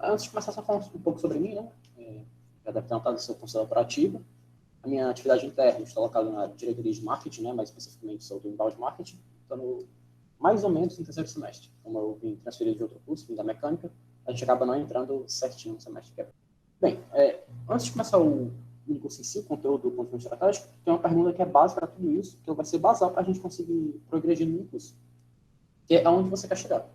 Antes de começar, só falar um pouco sobre mim, né? Já deve ter notado que sou consultor operativo. A minha atividade interna está locada na diretoria de marketing, né? Mais especificamente sou do inbound marketing. Estou mais ou menos no terceiro semestre. Como eu vim transferido de outro curso, vim da mecânica, a gente acaba não entrando certinho no semestre. Bem, antes de começar o curso em si, o conteúdo do ponto de vista estratégico, tem uma pergunta que é básica para tudo isso, que vai ser basal para a gente conseguir progredir no curso, que é aonde você quer chegar.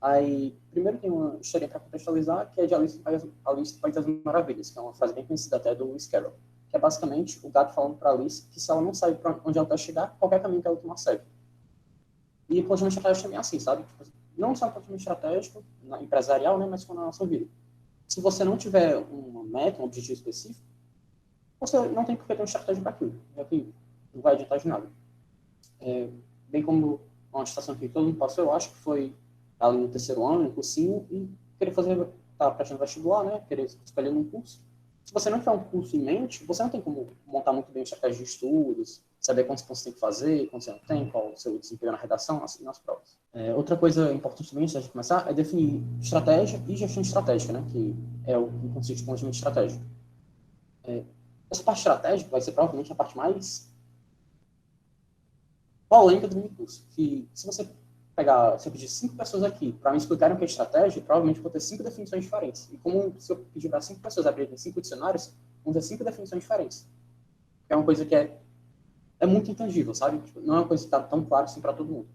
Aí, primeiro tem uma história para contextualizar, que é de Alice no País das Maravilhas, que é uma frase bem conhecida até do Lewis Carroll, que é basicamente o gato falando para Alice que se ela não sabe para onde ela quer chegar, qualquer caminho que ela tomar serve. E planejamento estratégico também é assim, sabe? Não só planejamento estratégico, empresarial, né, mas na nossa vida. Se você não tiver uma meta, um objetivo específico, você não tem por que ter uma estratégia para aquilo, já que não vai adiantar de nada. Bem como uma situação que todo mundo passou, eu acho que foi ali no terceiro ano, no cursinho, e querer fazer, tá prestando vestibular, né, querer escolher um curso. Se você não tiver um curso em mente, você não tem como montar muito bem a estratégia de estudos, saber quantos pontos você tem que fazer, quantos você não tem, qual o seu desempenho na redação, assim, nas provas. Outra coisa importante também, antes de começar, é definir estratégia e gestão estratégica, né, que é o que consiste em planejamento estratégico. Essa parte estratégica vai ser provavelmente a parte mais polêmica do meu curso, que se você pedir 5 pessoas aqui para me explicarem o que é estratégia, provavelmente vou ter 5 definições diferentes. E como se eu pedir para 5 pessoas abrirem 5 dicionários, vão ter 5 definições diferentes. É uma coisa que é muito intangível, sabe? Tipo, não é uma coisa que está tão clara assim para todo mundo.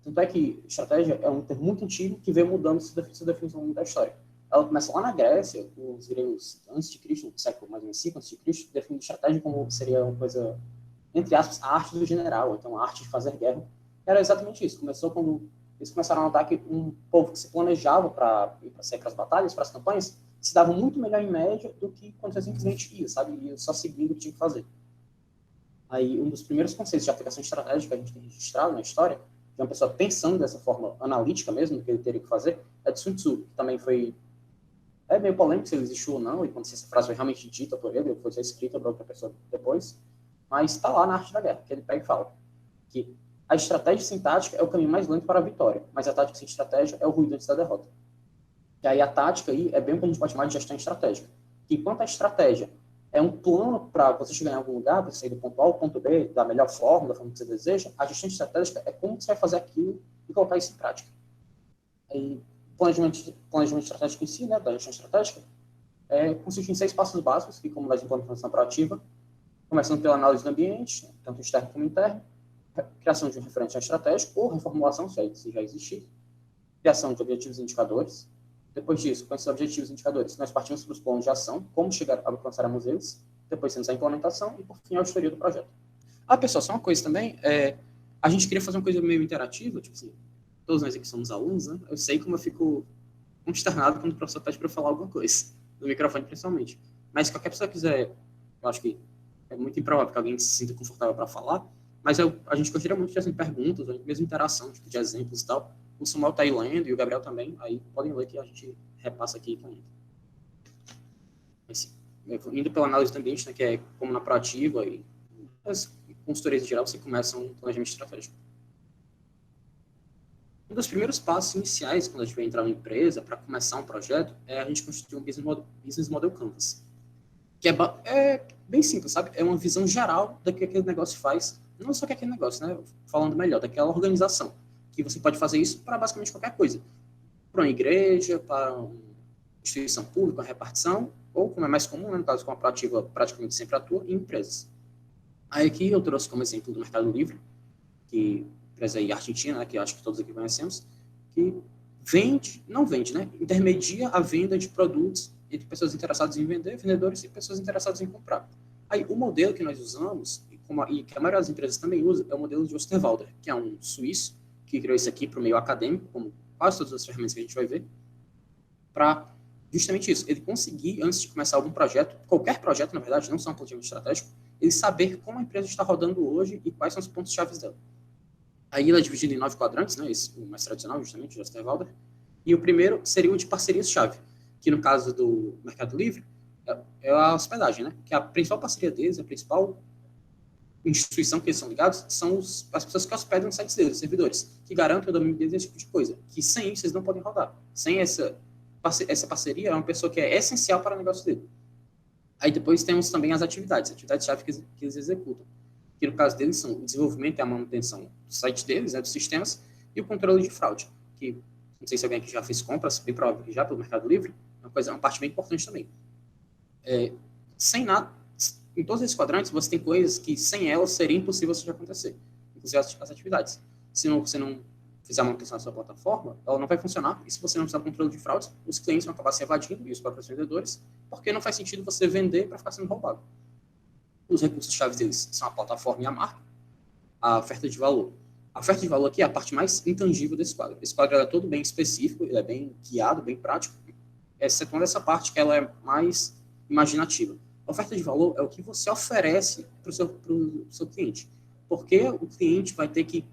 Tanto é que estratégia é um termo muito antigo que veio mudando sua definição ao longo da história. Ela começa lá na Grécia, os gregos antes de Cristo, no século mais ou menos 5 antes de Cristo, definiram estratégia como seria uma coisa, entre aspas, a arte do general, então a arte de fazer guerra. Era exatamente isso. Começou quando eles começaram a notar que um povo que se planejava para ir para as batalhas, para as campanhas, se dava muito melhor em média do que quando você simplesmente ia, sabe? Ia só seguindo o que tinha que fazer. Aí, um dos primeiros conceitos de aplicação estratégica que a gente tem registrado na história, de uma pessoa pensando dessa forma analítica mesmo, do que ele teria que fazer, é de Sun Tzu, que também foi meio polêmico se ele existiu ou não, e quando essa frase foi realmente dita por ele, ou foi escrita por outra pessoa depois, mas está lá na Arte da Guerra, que ele pega e fala que a estratégia sem tática é o caminho mais lento para a vitória, mas a tática sem estratégia é o ruído antes da derrota. E aí a tática aí é bem o que a gente pode chamar de gestão estratégica. Que enquanto a estratégia é um plano para você chegar em algum lugar, você sair do ponto A ao ponto B, da melhor forma, da forma que você deseja, a gestão estratégica é como você vai fazer aquilo e colocar isso em prática. Aí, planejamento estratégico em si, né, da gestão estratégica, consiste em 6 passos básicos, que como das implementação proativa, começando pela análise do ambiente, tanto externo como interno, criação de um referente estratégico ou reformulação, se já existir, criação de objetivos e indicadores. Depois disso, com esses objetivos e indicadores, nós partimos para os planos de ação, como chegar a alcançarmos eles, depois temos a implementação e, por fim, a auditoria do projeto. Pessoal, só uma coisa também, a gente queria fazer uma coisa meio interativa, tipo assim, todos nós aqui somos alunos, né? Eu sei como eu fico consternado quando o professor pede para eu falar alguma coisa, no microfone principalmente. Mas se qualquer pessoa quiser, eu acho que é muito improvável que alguém se sinta confortável para falar, mas a gente gostaria muito de fazer perguntas, ou mesmo interação, tipo, de exemplos e tal. O Samuel está aí lendo e o Gabriel também, aí podem ler que a gente repassa aqui e comenta. Indo pela análise do ambiente, né, que é como na proativa e as consultorias em geral, você começa um planejamento estratégico. Um dos primeiros passos iniciais, quando a gente vai entrar numa empresa, para começar um projeto, é a gente construir um business model canvas. Que é bem simples, sabe? É uma visão geral do que aquele negócio faz, não só que aquele negócio, né? Falando melhor, daquela organização. Que você pode fazer isso para basicamente qualquer coisa. Para uma igreja, para uma instituição pública, uma repartição, ou, como é mais comum, né, no caso, com a Proativa praticamente sempre atua, em empresas. Aí aqui eu trouxe como exemplo do Mercado Livre, que empresa aí argentina, né, que acho que todos aqui conhecemos, que não vende, né? Intermedia a venda de produtos entre pessoas interessadas em vender, vendedores e pessoas interessadas em comprar. Aí o modelo que nós usamos, e que a maioria das empresas também usa, é o modelo de Osterwalder, que é um suíço que criou isso aqui para o meio acadêmico, como quase todas as ferramentas que a gente vai ver, para justamente isso, ele conseguir, antes de começar algum projeto, qualquer projeto, na verdade, não só um planejamento estratégico, ele saber como a empresa está rodando hoje e quais são os pontos-chave dela. Aí ela é dividida em 9 quadrantes, né, esse, o mais tradicional, justamente, o Osterwalder, e o primeiro seria o de parcerias-chave, que no caso do Mercado Livre, é a hospedagem, né, que a principal parceria deles, a principal instituição que eles são ligados, são as pessoas que hospedam os sites deles, os servidores, que garantem o domínio deles, esse tipo de coisa, que sem isso eles não podem rodar. Sem essa essa parceria é uma pessoa que é essencial para o negócio dele. Aí depois temos também as atividades-chave que eles executam, que no caso deles são o desenvolvimento e a manutenção do site deles, né, dos sistemas, e o controle de fraude, que não sei se alguém aqui já fez compras, bem provável que já, pelo Mercado Livre, uma parte bem importante também. Sem nada, em todos esses quadrantes, você tem coisas que sem elas seria impossível de acontecer, inclusive as atividades. Se você não fizer a manutenção da sua plataforma, ela não vai funcionar, e se você não fizer o controle de fraudes, os clientes vão acabar se evadindo, e os próprios vendedores, porque não faz sentido você vender para ficar sendo roubado. Os recursos-chave deles são a plataforma e a marca, a oferta de valor. A oferta de valor aqui é a parte mais intangível desse quadro. Esse quadro é todo bem específico, ele é bem guiado, bem prático, excetuando essa parte que ela é mais imaginativa. A oferta de valor é o que você oferece para o seu cliente. Porque o cliente vai ter que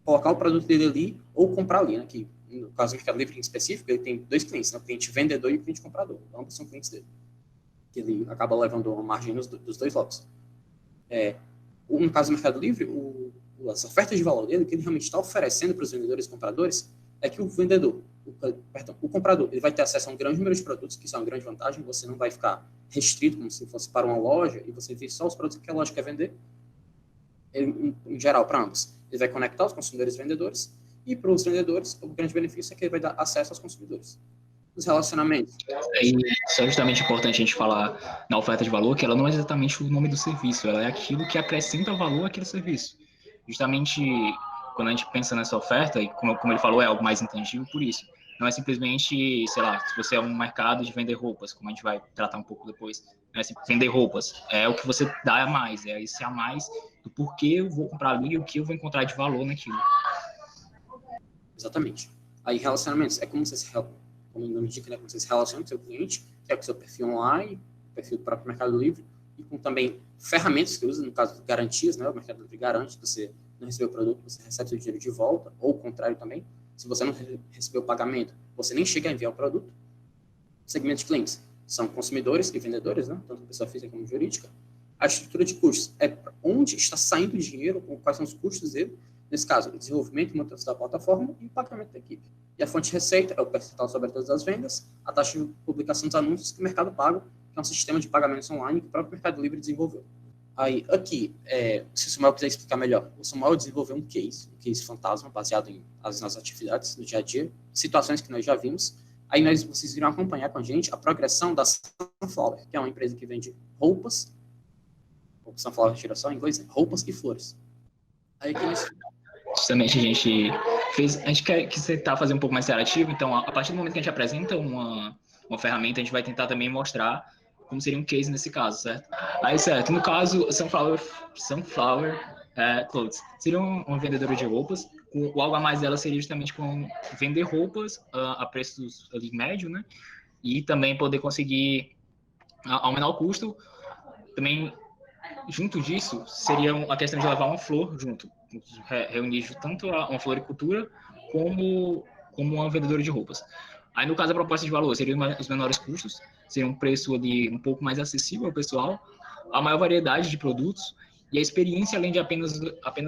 colocar o produto dele ali ou comprar ali, né? Que, no caso do Mercado Livre em específico, ele tem dois clientes, né? O cliente vendedor e o cliente comprador. Ambos são clientes dele. Que ele acaba levando uma margem dos dois lados. No caso do Mercado Livre, as ofertas de valor dele, o que ele realmente está oferecendo para os vendedores e compradores, é que o comprador, ele vai ter acesso a um grande número de produtos, que isso é uma grande vantagem, você não vai ficar restrito, como se fosse para uma loja, e você vê só os produtos que a loja quer vender, em geral, para ambos. Ele vai conectar os consumidores e vendedores, e para os vendedores, o grande benefício é que ele vai dar acesso aos consumidores. Os relacionamentos. Isso é justamente importante a gente falar na oferta de valor, que ela não é exatamente o nome do serviço, ela é aquilo que acrescenta valor àquele serviço. Justamente quando a gente pensa nessa oferta, e como ele falou, é algo mais intangível por isso. Não é simplesmente, sei lá, se você é um mercado de vender roupas, como a gente vai tratar um pouco depois, não é vender roupas, é o que você dá a mais, é esse a mais do porquê eu vou comprar ali e o que eu vou encontrar de valor naquilo. Exatamente. Aí, relacionamentos, é como você se indica, né, como você se relaciona com o seu cliente, que é com o seu perfil online, perfil do próprio Mercado Livre, e com também ferramentas que usa, no caso de garantias, né, o Mercado Livre garante que você não recebeu o produto, você recebe seu dinheiro de volta, ou o contrário também, se você não recebeu o pagamento, você nem chega a enviar o produto. Segmento de clientes são consumidores e vendedores, né, tanto pessoa física como jurídica. A estrutura de custos é onde está saindo o dinheiro, quais são os custos dele, nesse caso, o desenvolvimento e manutenção da plataforma e o pagamento da equipe. E a fonte de receita é o percentual sobre todas as vendas, a taxa de publicação dos anúncios que o mercado paga, que é um sistema de pagamentos online que o próprio Mercado Livre desenvolveu. Aí, aqui, se o Samuel quiser explicar melhor, o Samuel desenvolveu um case fantasma, baseado nas atividades do dia a dia, situações que nós já vimos. Aí vocês irão acompanhar com a gente a progressão da Sunflower, que é uma empresa que vende roupas, Sunflower tira só em inglês, roupas e flores. Aí, aqui nesse... Justamente a gente quer tentar fazer um pouco mais interativo, então a partir do momento que a gente apresenta uma ferramenta, a gente vai tentar também mostrar como seria um case nesse caso, certo? Aí, certo, no caso, Sunflower Clothes seria uma vendedora de roupas, o algo a mais dela seria justamente com vender roupas a preços ali médio, né? E também poder conseguir, ao menor custo, também junto disso, seria a questão de levar uma flor junto, reunir tanto uma floricultura como uma vendedora de roupas. Aí, no caso, a proposta de valor seria os menores custos, seria um preço ali um pouco mais acessível ao pessoal, a maior variedade de produtos e a experiência além de apenas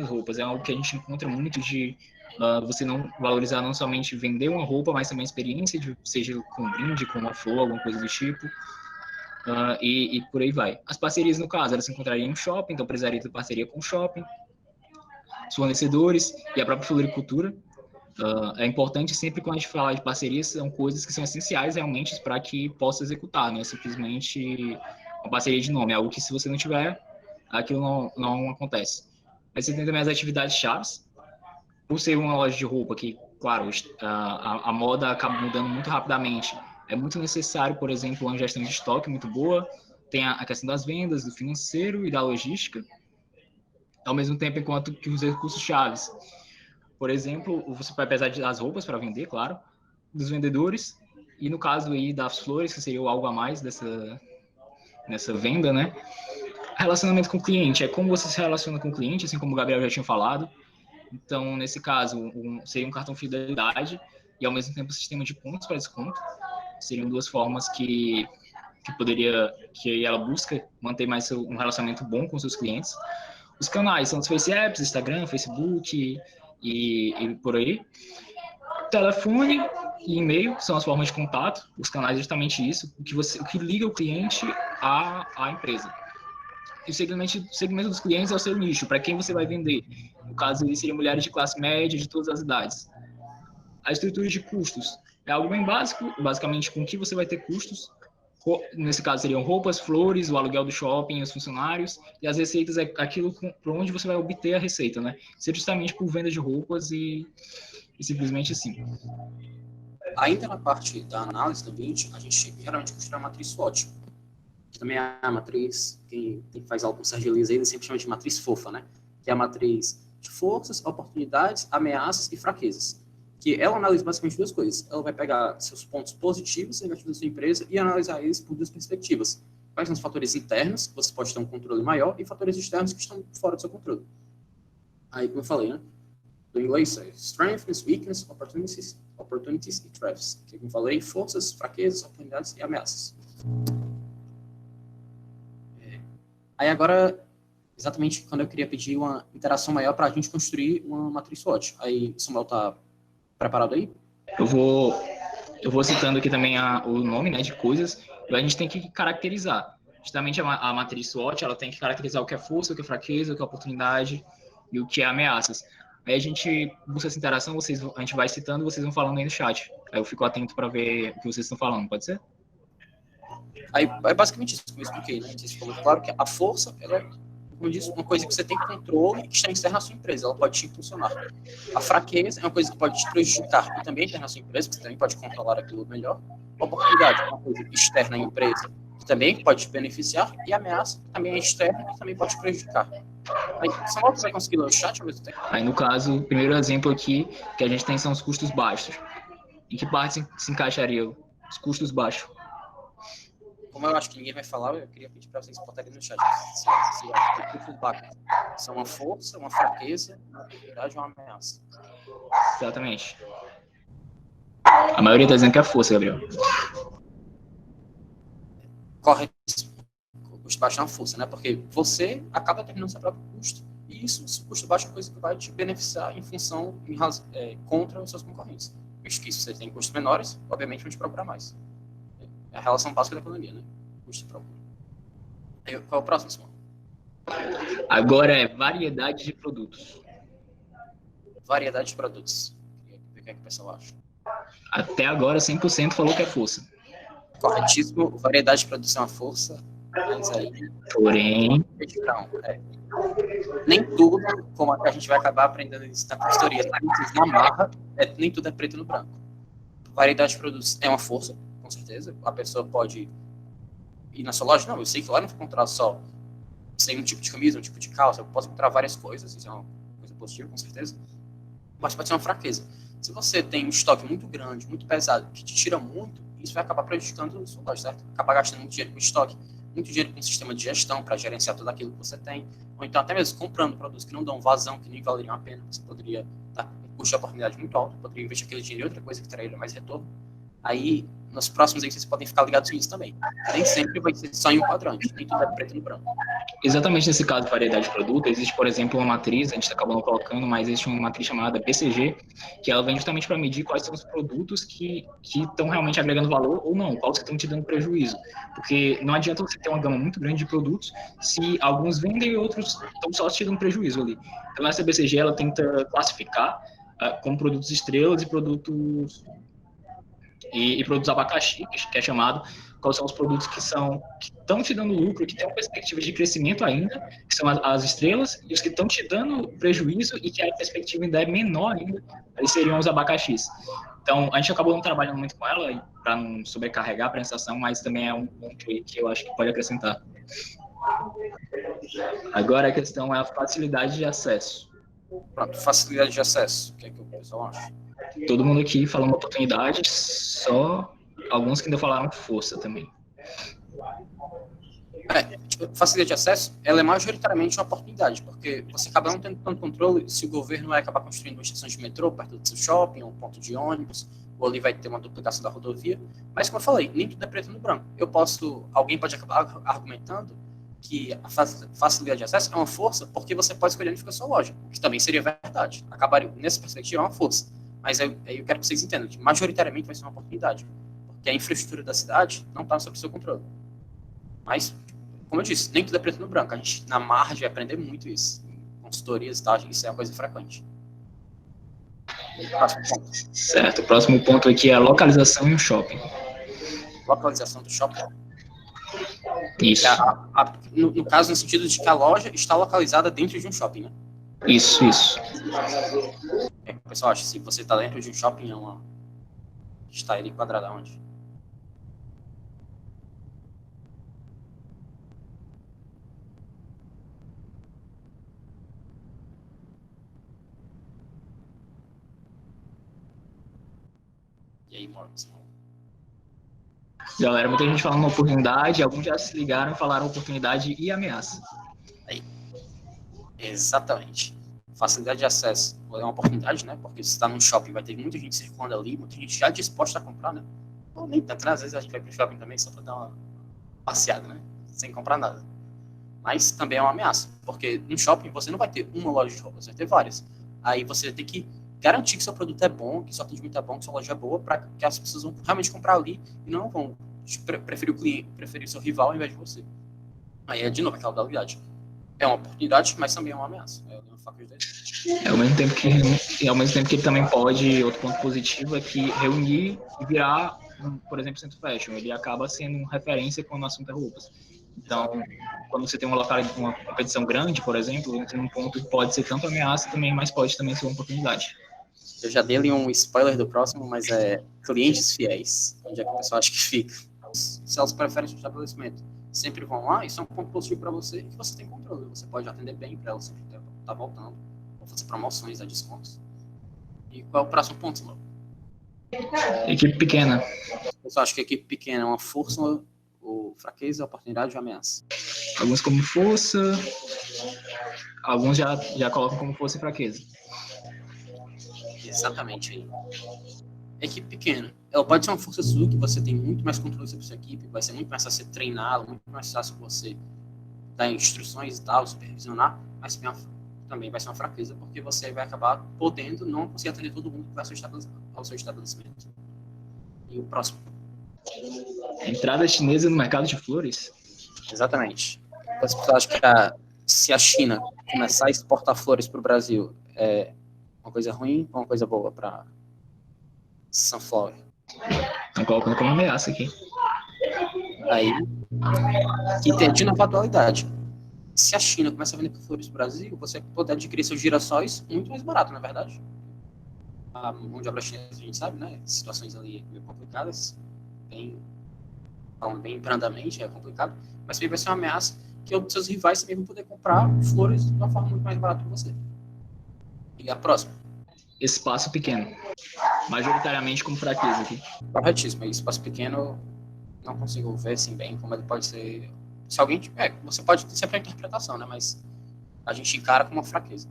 roupas. É algo que a gente encontra muito de você não valorizar não somente vender uma roupa, mas também a experiência, seja com um brinde, com uma flor, alguma coisa do tipo. E por aí vai. As parcerias, no caso, elas se encontrariam em um shopping, então precisaria ter parceria com o shopping, os fornecedores e a própria floricultura. É importante sempre quando a gente fala de parcerias, são coisas que são essenciais realmente para que possa executar, não é simplesmente uma parceria de nome, é algo que se você não tiver, aquilo não acontece. Mas você tem também as atividades chaves, por ser uma loja de roupa que, claro, a moda acaba mudando muito rapidamente, é muito necessário, por exemplo, uma gestão de estoque muito boa, tem a questão das vendas, do financeiro e da logística, ao mesmo tempo enquanto que os recursos chaves. Por exemplo, você vai precisar das roupas para vender, claro, dos vendedores, e no caso aí das flores, que seria algo a mais nessa venda, né? Relacionamento com o cliente, é como você se relaciona com o cliente, assim como o Gabriel já tinha falado. Então, nesse caso, seria um cartão fidelidade e, ao mesmo tempo, um sistema de pontos para desconto. Seriam duas formas que ela busca manter mais um relacionamento bom com seus clientes. Os canais são os Face Apps, Instagram, Facebook e por aí. Telefone, e e-mail, que são as formas de contato. Os canais é justamente isso, o que liga o cliente à empresa. E o segmento dos clientes é o seu nicho, para quem você vai vender. No caso, seriam mulheres de classe média, de todas as idades. A estrutura de custos é algo bem básico, basicamente com que você vai ter custos. Nesse caso, seriam roupas, flores, o aluguel do shopping, os funcionários, e as receitas é aquilo por onde você vai obter a receita, né? Ser justamente por venda de roupas e simplesmente assim. Ainda na parte da análise do ambiente, a gente geralmente costuma a matriz SWOT, que também é a matriz, quem faz algo com o Sérgio Elias aí, ele sempre chama de matriz fofa, né? Que é a matriz de forças, oportunidades, ameaças e fraquezas. Que ela analisa basicamente duas coisas. Ela vai pegar seus pontos positivos e negativos da sua empresa e analisar eles por duas perspectivas. Quais são os fatores internos, que você pode ter um controle maior, e fatores externos que estão fora do seu controle. Aí, como eu falei, né? Do inglês, strengths, weaknesses, opportunities e threats. Que, como eu falei, forças, fraquezas, oportunidades e ameaças. Aí agora, exatamente quando eu queria pedir uma interação maior para a gente construir uma matriz SWOT. Aí, Samuel está preparado aí? Eu vou citando aqui também o nome, né, de coisas, e a gente tem que caracterizar. Justamente a matriz SWOT, ela tem que caracterizar o que é força, o que é fraqueza, o que é oportunidade e o que é ameaças. Aí a gente busca essa interação, a gente vai citando, vocês vão falando aí no chat. Aí eu fico atento para ver o que vocês estão falando, pode ser? Aí é basicamente isso que eu expliquei, né? Isso ficou muito claro que a força, ela é, como eu disse, uma coisa que você tem controle e que está externa à sua empresa, ela pode te impulsionar. A fraqueza é uma coisa que pode te prejudicar e também externa à sua empresa, que você também pode controlar aquilo melhor. A oportunidade é uma coisa externa à empresa, que também pode te beneficiar, e a ameaça também é externa e também pode te prejudicar. Aí, Samuel, você vai conseguir ler o chat ao mesmo tempo? Aí, no caso, o primeiro exemplo aqui que a gente tem são os custos baixos. Em que parte se encaixaria os custos baixos? Como eu acho que ninguém vai falar, eu queria pedir para vocês botarem no chat se acha que os custos baixos são uma força, uma fraqueza, uma oportunidade ou uma ameaça. Exatamente. A maioria está dizendo que é força, Gabriel. Correto. O custo baixo é uma força, né? Porque você acaba determinando seu próprio custo. E isso, o custo baixo é uma coisa que vai te beneficiar em função, contra os seus concorrentes. Visto que se você tem custos menores, obviamente vão te procurar mais. É a relação básica da economia, né? Custo e procura. Qual é o próximo, Simão? Agora é variedade de produtos. Variedade de produtos. Queria ver o que é que o pessoal acha. Até agora, 100% falou que é força. Corretíssimo. Variedade de produtos é uma força. Mas aí... Porém... nem tudo, como a gente vai acabar aprendendo isso na consultoria, na marra, nem tudo é preto no branco. Variedade de produtos é uma força, com certeza. A pessoa pode ir na sua loja. Não, eu sei que lá não vou encontrar só um tipo de camisa, um tipo de calça. Eu posso encontrar várias coisas, isso é uma coisa positiva, com certeza. Mas pode ser uma fraqueza. Se você tem um estoque muito grande, muito pesado, que te tira muito, isso vai acabar prejudicando a sua loja, certo? Acabar gastando muito dinheiro com estoque, muito dinheiro com um sistema de gestão para gerenciar tudo aquilo que você tem. Ou então até mesmo comprando produtos que não dão vazão, que nem valeriam a pena. Você poderia estar com um custo de oportunidade muito alto, poderia investir aquele dinheiro em outra coisa que traria mais retorno. Aí, nos próximos aí, vocês podem ficar ligados nisso também. Nem sempre vai ser só em um quadrante, nem tudo é preto no branco. Exatamente nesse caso de variedade de produto, existe, por exemplo, uma matriz, a gente acabou não colocando, mas existe uma matriz chamada BCG, que ela vem justamente para medir quais são os produtos que estão realmente agregando valor ou não, quais que estão te dando prejuízo. Porque não adianta você ter uma gama muito grande de produtos se alguns vendem e outros estão só te dando prejuízo ali. Então, essa BCG, ela tenta classificar como produtos estrelas e produtos abacaxi, que é chamado, quais são os produtos que estão te dando lucro, que têm uma perspectiva de crescimento ainda, que são as estrelas, e os que estão te dando prejuízo e que a perspectiva ainda é menor ainda, eles seriam os abacaxis. Então, a gente acabou não trabalhando muito com ela, para não sobrecarregar a prestação, mas também é um ponto que eu acho que pode acrescentar. Agora a questão é a facilidade de acesso. Pronto, facilidade de acesso. O que é que o pessoal acha? Todo mundo aqui falando oportunidade, só alguns que ainda falaram força também. Facilidade de acesso, ela é majoritariamente uma oportunidade, porque você acaba não tendo tanto controle se o governo vai acabar construindo uma estação de metrô perto do seu shopping, ou um ponto de ônibus, ou ali vai ter uma duplicação da rodovia. Mas, como eu falei, nem tudo é preto no branco. Alguém pode acabar argumentando que a facilidade de acesso é uma força porque você pode escolher onde fica a sua loja, o que também seria verdade. Acabaria, nessa perspectiva, é uma força. Mas aí eu quero que vocês entendam que majoritariamente vai ser uma oportunidade, porque a infraestrutura da cidade não está sob seu controle. Mas, como eu disse, nem tudo é preto no branco. A gente, na margem, vai aprender muito isso. Em consultorias e tal, isso é uma coisa frequente. Próximo ponto. Certo, o próximo ponto aqui é a localização em um shopping. Localização do shopping. Isso, No caso, no sentido de que a loja está localizada dentro de um shopping, né? isso. Pessoal, acho que se você está dentro de um shopping, está ele quadrado onde? E aí, Morris? Galera, muita gente falando oportunidade, alguns já se ligaram e falaram oportunidade e ameaça. Aí. Exatamente. Facilidade de acesso é uma oportunidade, né? Porque se está num shopping, vai ter muita gente circulando ali, muita gente já disposta a comprar, né? Ou nem tanto, né? Às vezes a gente vai pro shopping também só para dar uma passeada, né? Sem comprar nada. Mas também é uma ameaça, porque no shopping você não vai ter uma loja de roupas, você vai ter várias. Aí você vai ter que garantir que seu produto é bom, que seu atendimento é bom, que sua loja é boa, para que as pessoas vão realmente comprar ali e não vão preferir o cliente, preferir seu rival ao invés de você. Aí é de novo aquela dualidade. É uma oportunidade, mas também é uma ameaça. É uma faca de dois. Ao mesmo tempo que ele também pode, outro ponto positivo é que reunir e virar, por exemplo, Centro Fashion, ele acaba sendo referência quando o assunto é roupas. Então, quando você tem uma competição grande, por exemplo, entra num ponto que pode ser tanto ameaça também, mas pode também ser uma oportunidade. Eu já dei ali um spoiler do próximo, mas é clientes fiéis. Onde é que o pessoal acha que fica? Se elas preferem seu estabelecimento, sempre vão lá, isso é um ponto positivo para você e que você tem controle. Você pode atender bem para elas sempre estar voltando, ou fazer promoções, dar descontos. E qual é o próximo ponto, Simão? Equipe pequena. O pessoal acha que a equipe pequena é uma força, ou fraqueza, oportunidade ou ameaça? Alguns como força, alguns já colocam como força e fraqueza. Exatamente aí. Equipe pequena. Ela pode ser uma força sua, que você tem muito mais controle sobre sua equipe, vai ser muito mais fácil você treiná-la, muito mais fácil você dar instruções e tal, supervisionar, mas também vai ser uma fraqueza, porque você vai acabar podendo não conseguir atender todo mundo que vai ao seu estabelecimento. E o próximo? Entrada chinesa no mercado de flores? Exatamente. As pessoas acham que se a China começar a exportar flores para o Brasil, é uma coisa ruim ou uma coisa boa para Sunflower? Estão colocando como ameaça aqui. Aí, que tem de nova atualidade. Se a China começa a vender flores no Brasil, você pode adquirir seus girassóis muito mais barato, na verdade. A mão de obra chinesa, a gente sabe, né? Situações ali meio complicadas, falando bem brandamente, é complicado, mas também vai ser uma ameaça que os seus rivais também vão poder comprar flores de uma forma muito mais barata que você. E a próxima? Espaço pequeno. Majoritariamente como fraqueza aqui. Corretíssimo. Espaço pequeno, não consigo ver assim bem como ele pode ser. Se alguém. Você pode ter sempre a interpretação, né? Mas a gente encara como uma fraqueza.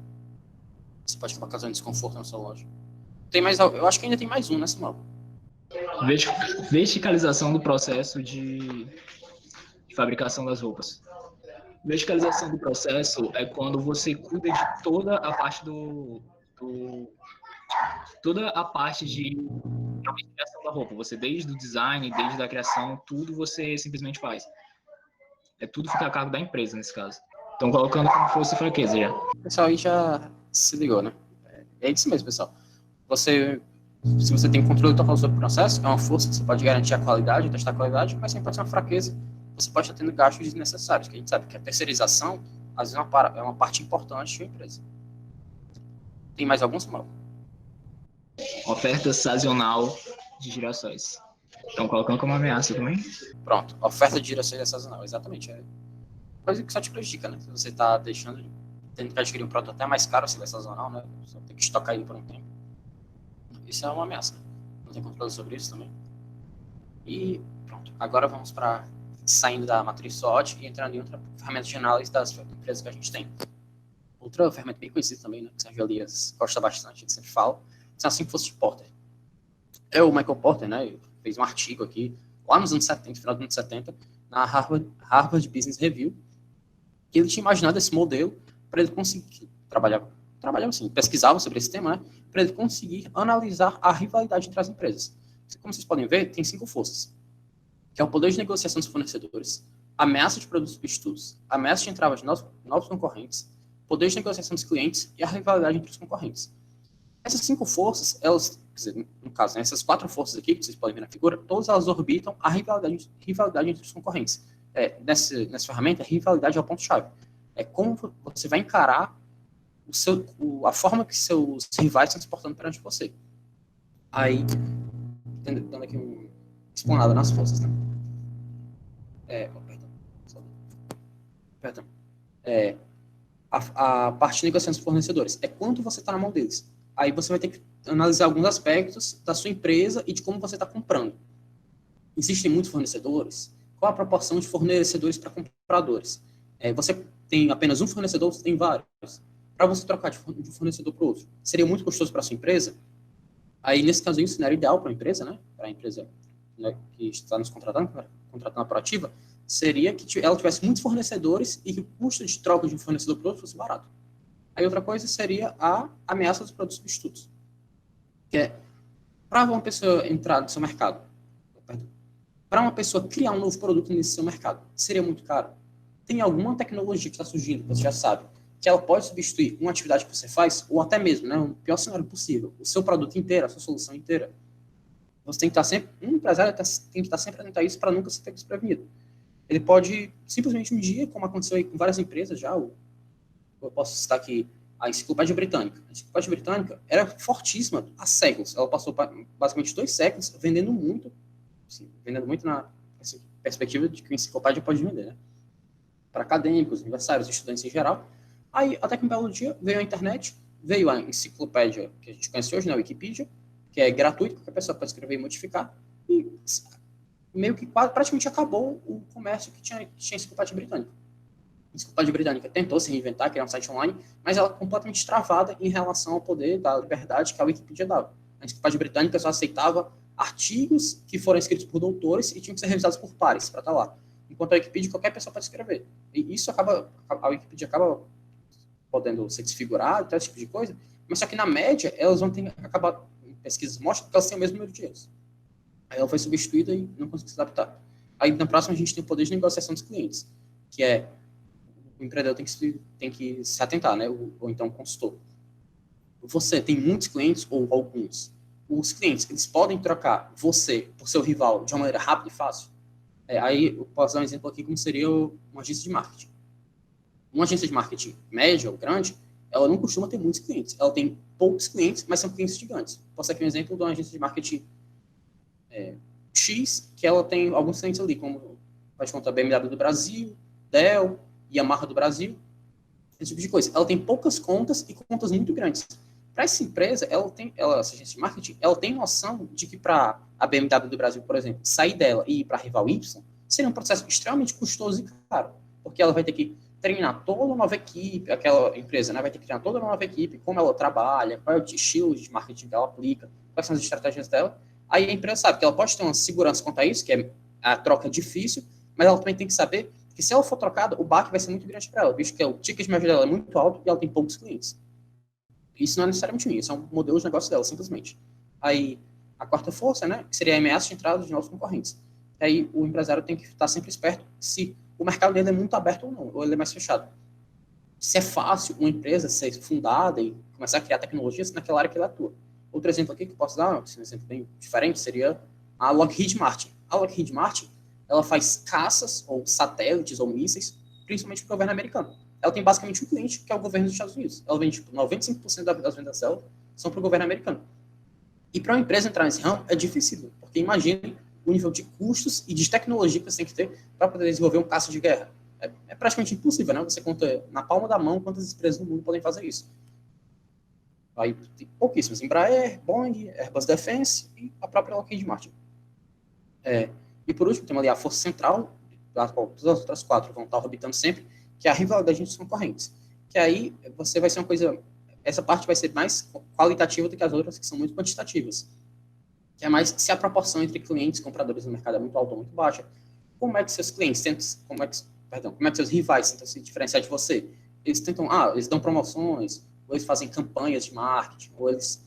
Você pode acabar causando desconforto na sua loja. Eu acho que ainda tem mais um, né, Simão? Verticalização do processo de fabricação das roupas. Verticalização do processo é quando você cuida de toda a parte toda a parte de criação da roupa. Você, desde o design, desde a criação, tudo você simplesmente faz. Tudo fica a cargo da empresa, nesse caso. Estão colocando como fosse fraqueza já. O pessoal aí já se ligou, né? É isso mesmo, pessoal. Se você tem controle total sobre o processo, é uma força que você pode garantir a qualidade, testar a qualidade, mas também pode ser uma fraqueza. Você pode estar tendo gastos desnecessários, que a gente sabe que a terceirização, às vezes, é uma parte importante de uma empresa. Tem mais alguns, Samuel? Oferta sazonal de girassóis. Estão colocando como ameaça também? Pronto, oferta de girassóis é sazonal, exatamente. É coisa que só te prejudica, né? Se você está tendo que adquirir um produto até mais caro, se ele é sazonal, né? Você tem que estocar ele por um tempo. Isso é uma ameaça. Não tem controle sobre isso também. E pronto, agora vamos para saindo da matriz SWOT e entrando em outra ferramenta de análise das empresas que a gente tem. Outra ferramenta bem conhecida também, né, que o Sérgio Elias gosta bastante, a gente sempre fala, são as 5 forças de Porter. O Michael Porter, né, fez um artigo aqui, lá nos anos 70, final dos anos 70, na Harvard Business Review, que ele tinha imaginado esse modelo para ele conseguir trabalhar trabalhavam assim, pesquisavam sobre esse tema, né, para ele conseguir analisar a rivalidade entre as empresas. Como vocês podem ver, tem 5 forças, que é o poder de negociação dos fornecedores, ameaça de produtos substitutos, ameaça de entrada de novos concorrentes, poder de negociação dos clientes e a rivalidade entre os concorrentes. Essas 5 forças, elas, quer dizer, no caso, né, essas 4 forças aqui, que vocês podem ver na figura, todas elas orbitam a rivalidade entre os concorrentes. Nessa ferramenta, a rivalidade é o ponto-chave. É como você vai encarar a forma que seus rivais estão se portando perante você. Aí, dando aqui uma explanada nas forças, né? Perdão. A parte de negociação dos fornecedores é quanto você está na mão deles. Aí você vai ter que analisar alguns aspectos da sua empresa e de como você está comprando. Existem muitos fornecedores? Qual a proporção de fornecedores para compradores? Você tem apenas um fornecedor, você tem vários. Para você trocar de um fornecedor para o outro, seria muito custoso para a sua empresa? Aí, nesse caso, o cenário ideal para a empresa, né, para a empresa, né, que está nos contratando a proativa, seria que ela tivesse muitos fornecedores e que o custo de troca de um fornecedor para o outro fosse barato. Aí, outra coisa seria a ameaça dos produtos substitutos, que é, para uma pessoa entrar no seu mercado, para uma pessoa criar um novo produto nesse seu mercado, seria muito caro. Tem alguma tecnologia que está surgindo, você já sabe, que ela pode substituir uma atividade que você faz, ou até mesmo, né, o pior cenário possível, o seu produto inteiro, a sua solução inteira. Você tem que estar sempre, um empresário tem que estar sempre atento a isso para nunca se ter desprevenido. Ele pode, simplesmente um dia, como aconteceu aí com várias empresas já, eu posso citar aqui a Enciclopédia Britânica. A Enciclopédia Britânica era fortíssima há séculos. Ela passou basicamente 2 séculos vendendo muito na perspectiva de que a enciclopédia pode vender, né? Para acadêmicos, universitários, estudantes em geral. Aí, até que um belo dia, veio a internet, veio a enciclopédia que a gente conhece hoje, né, a Wikipedia, que é gratuito, que a pessoa pode escrever e modificar, e meio que praticamente acabou o comércio que tinha a Enciclopédia Britânica. A Enciclopédia Britânica tentou se reinventar, criar um site online, mas ela é completamente travada em relação ao poder da liberdade que a Wikipedia dava. A Enciclopédia Britânica só aceitava artigos que foram escritos por doutores e tinham que ser revisados por pares para estar lá. Enquanto a Wikipedia, qualquer pessoa pode escrever. E isso a Wikipedia acaba podendo ser desfigurada, esse tipo de coisa, mas só que na média elas vão ter que acabar, pesquisas mostram que elas têm o mesmo número de erros. Aí ela foi substituída e não conseguiu se adaptar. Aí na próxima a gente tem o poder de negociação dos clientes, que é o empreendedor tem que se atentar, né? Ou então o consultor. Você tem muitos clientes ou alguns. Os clientes, eles podem trocar você por seu rival de uma maneira rápida e fácil. Aí eu posso dar um exemplo aqui como seria uma agência de marketing. Uma agência de marketing média ou grande, ela não costuma ter muitos clientes. Ela tem poucos clientes, mas são clientes gigantes. Posso dar aqui um exemplo de uma agência de marketing X, que ela tem alguns clientes ali, como faz conta BMW do Brasil, Dell, Yamaha do Brasil, esse tipo de coisa. Ela tem poucas contas e contas muito grandes. Para essa empresa, essa agência de marketing, ela tem noção de que para a BMW do Brasil, por exemplo, sair dela e ir para a rival Y, seria um processo extremamente custoso e caro, porque ela vai ter que treinar toda uma nova equipe, aquela empresa, né, vai ter que treinar toda uma nova equipe, como ela trabalha, qual é o estilo de marketing que ela aplica, quais são as estratégias dela. Aí a empresa sabe que ela pode ter uma segurança quanto a isso, que é a troca difícil, mas ela também tem que saber que se ela for trocada, o baque vai ser muito grande para ela, visto que o ticket médio dela é muito alto e ela tem poucos clientes. Isso não é necessariamente ruim, isso é um modelo de negócio dela, simplesmente. Aí, a quarta força, né, que seria a ameaça de entrada de novos concorrentes. Aí, o empresário tem que estar sempre esperto se o mercado dele é muito aberto ou não, ou ele é mais fechado. Se é fácil uma empresa ser fundada e começar a criar tecnologias naquela área que ele atua. Outro exemplo aqui que eu posso dar, um exemplo bem diferente, seria a Lockheed Martin. A Lockheed Martin, ela faz caças, ou satélites, ou mísseis, principalmente para o governo americano. Ela tem basicamente um cliente, que é o governo dos Estados Unidos. Ela vende, 95% das vendas dela são para o governo americano. E para uma empresa entrar nesse ramo é difícil, porque imagine o nível de custos e de tecnologia que você tem que ter para poder desenvolver um caça de guerra. É praticamente impossível, né? Você conta na palma da mão quantas empresas no mundo podem fazer isso. Aí tem pouquíssimas. Embraer, Boeing, Airbus Defense e a própria Lockheed Martin. E por último, temos ali a força central, da qual todas as outras 4 vão estar orbitando sempre, que é a rivalidade entre os concorrentes. Que aí você vai ser uma coisa... Essa parte vai ser mais qualitativa do que as outras, que são muito quantitativas. Que é mais se a proporção entre clientes e compradores no mercado é muito alta ou muito baixa. Como é que seus clientes tentam... Como é que seus rivais tentam se diferenciar de você? Eles dão promoções, ou eles fazem campanhas de marketing, ou eles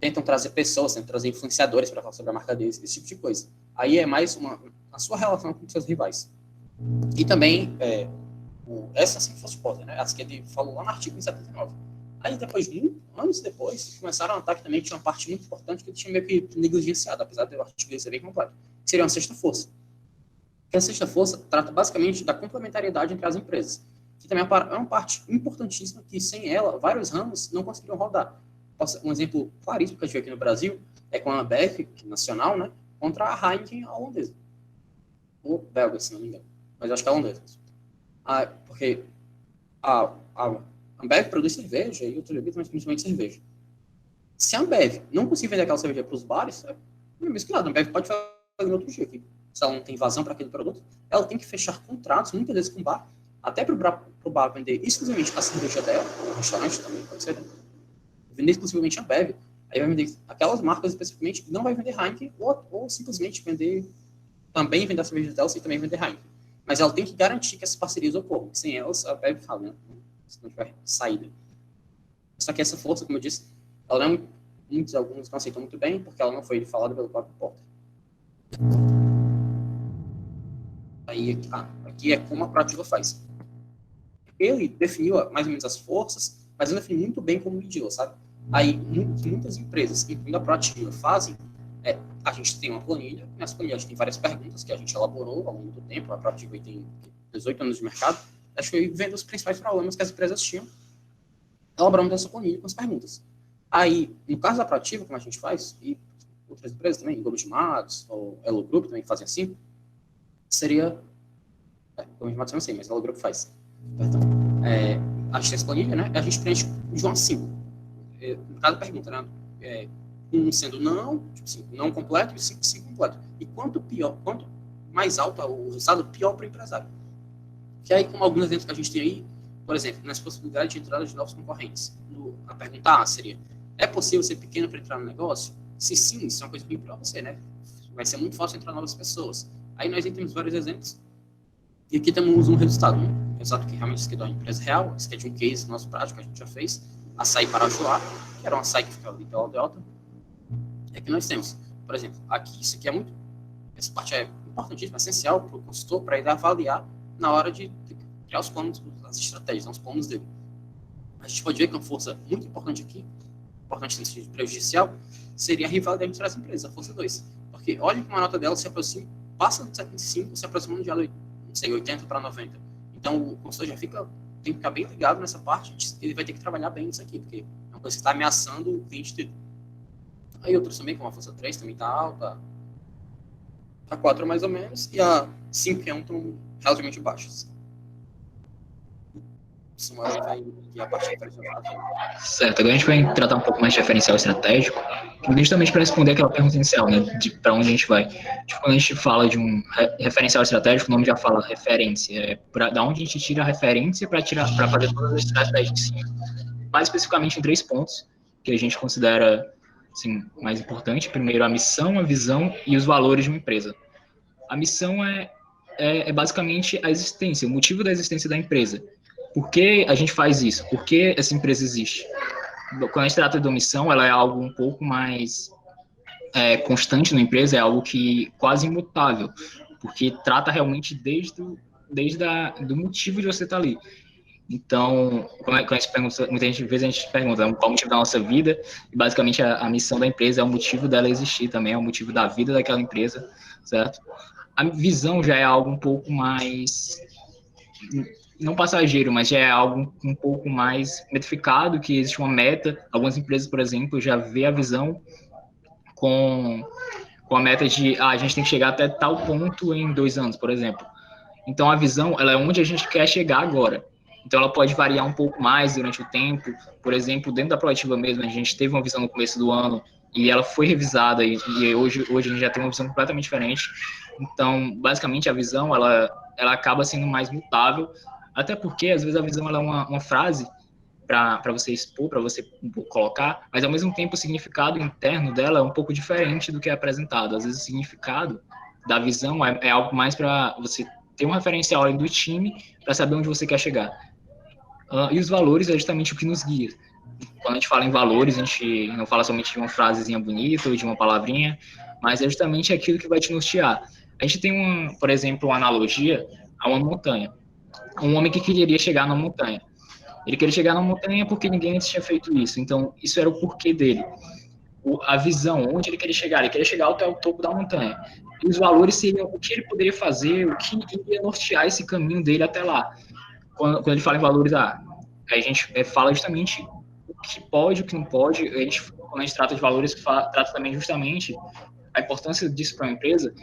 tentam trazer pessoas, tentam trazer influenciadores para falar sobre a marca deles, esse tipo de coisa. Aí é mais a sua relação com os seus rivais. E também, essa sim foi suposta, né? As que ele falou lá no artigo em 79. Aí depois, anos depois, começaram a notar que também tinha uma parte muito importante que ele tinha meio que negligenciado, apesar do artigo ser bem completo, que seria uma sexta força. Que a sexta força trata basicamente da complementariedade entre as empresas, que também é uma parte importantíssima que sem ela, vários ramos não conseguiriam rodar. Um exemplo claríssimo que a gente vê aqui no Brasil é com a Ambev, que é nacional, né, contra a Heineken holandesa. Ou belga, se não me engano. Mas eu acho que é holandesa. Porque a Ambev produz cerveja e outras bebidas, mas principalmente cerveja. Se a Ambev não conseguir vender aquela cerveja para os bares, é mesmo que nada. A Ambev pode fazer em outro jeito. Se ela não tem vazão para aquele produto, ela tem que fechar contratos, muitas vezes com o bar, até para o bar vender exclusivamente a cerveja dela, o restaurante também pode ser, né? Vender exclusivamente a Ambev. Aí vai vender aquelas marcas especificamente, não vai vender Heineken, ou simplesmente também vender a cerveja dela e também vender Heineken. Mas ela tem que garantir que essas parcerias ocorram. Sem elas, a Ambev fala, né? Se não tiver saída. Só que essa força, como eu disse, ela não, alguns não aceitam muito bem, porque ela não foi falada pelo próprio Porter. Aí, aqui é como a Proativa faz. Ele definiu mais ou menos as forças, mas não definiu muito bem como mediu, sabe? Aí, muitas empresas, incluindo a Proativa, fazem, a gente tem uma planilha, nessa planilha a gente tem várias perguntas que a gente elaborou ao longo do tempo, a Proativa tem 18 anos de mercado, a gente foi vendo os principais problemas que as empresas tinham, elaboramos essa planilha com as perguntas. Aí, no caso da Proativa, como a gente faz, e outras empresas também, Globo de Matos, ou Elo Group também fazem assim, seria... Globo de Matos eu não sei, mas Elo Group faz. Perdão. A gente tem essa planilha, né? A gente preenche de 1 a 5. Cada pergunta, né? 1 sendo não, tipo assim, não completo, e 5 completo. E quanto mais alto o resultado, pior para o empresário. Que aí, como alguns exemplos que a gente tem aí, por exemplo, nas possibilidades de entrada de novos concorrentes. A pergunta A seria, é possível ser pequeno para entrar no negócio? Se sim, isso é uma coisa bem para você, né? Vai ser muito fácil entrar novas pessoas. Aí nós temos vários exemplos. E aqui temos um resultado, né? Um resultado que realmente isso aqui é uma empresa real, isso aqui é de um case nosso prático que a gente já fez, Açaí Parajoá, que era um açaí que ficava ali pela Delta. E aqui nós temos, por exemplo, aqui, isso aqui essa parte é importantíssima, essencial para o consultor, para ele avaliar na hora de criar os planos, as estratégias, os planos dele. A gente pode ver que uma força muito importante aqui, importante no sentido prejudicial, seria a rivalidade entre as empresas, a força 2. Porque olha que uma nota dela se aproxima, passa de 75, se aproximando de 80 para 90. Então o consultor já tem que ficar bem ligado nessa parte, ele vai ter que trabalhar bem nisso aqui, porque é uma coisa que está ameaçando o cliente dele. Aí outros também, como a força 3 também está alta, a 4 mais ou menos, e a 5 e a 1 estão relativamente baixas. Samuel vai guiar a parte de Certo, agora a gente vai tratar um pouco mais de referencial estratégico, justamente para responder aquela pergunta inicial, né, de para onde a gente vai. Tipo, quando a gente fala de um referencial estratégico, o nome já fala referência, da onde a gente tira a referência para fazer todas as estratégias de cima. Mais especificamente em 3 pontos, que a gente considera assim, mais importante. Primeiro, a missão, a visão e os valores de uma empresa. A missão é basicamente a existência, o motivo da existência da empresa. Por que a gente faz isso? Por que essa empresa existe? Quando a gente trata de uma missão, ela é algo um pouco mais constante na empresa, é algo que quase imutável, porque trata realmente desde do motivo de você estar ali. Então, quando a gente pergunta, muitas vezes a gente pergunta qual é o motivo da nossa vida, e basicamente a missão da empresa é o motivo dela existir também, é o motivo da vida daquela empresa, certo? A visão já é algo um pouco mais, não passageiro, mas já é algo um pouco mais metificado, que existe uma meta. Algumas empresas, por exemplo, já vê a visão com a meta de a gente tem que chegar até tal ponto em 2 anos, por exemplo. Então, a visão ela é onde a gente quer chegar agora. Então, ela pode variar um pouco mais durante o tempo. Por exemplo, dentro da Proativa mesmo, a gente teve uma visão no começo do ano e ela foi revisada e hoje a gente já tem uma visão completamente diferente. Então, basicamente, a visão ela acaba sendo mais mutável, até porque, às vezes, a visão ela é uma frase para você expor, para você colocar, mas, ao mesmo tempo, o significado interno dela é um pouco diferente do que é apresentado. Às vezes, o significado da visão é algo mais para você ter um referencial ali do time para saber onde você quer chegar. E os valores é justamente o que nos guia. Quando a gente fala em valores, a gente não fala somente de uma frasezinha bonita ou de uma palavrinha, mas é justamente aquilo que vai te nortear. A gente tem, por exemplo, uma analogia a uma montanha. Um homem que queria chegar na montanha. Ele queria chegar na montanha porque ninguém antes tinha feito isso. Então, isso era o porquê dele. A visão, onde ele queria chegar. Ele queria chegar até o topo da montanha. E os valores seriam o que ele poderia fazer, o que iria nortear esse caminho dele até lá. Quando ele fala em valores, a gente fala justamente o que pode, o que não pode. Quando a gente trata de valores, trata também justamente a importância disso para uma empresa.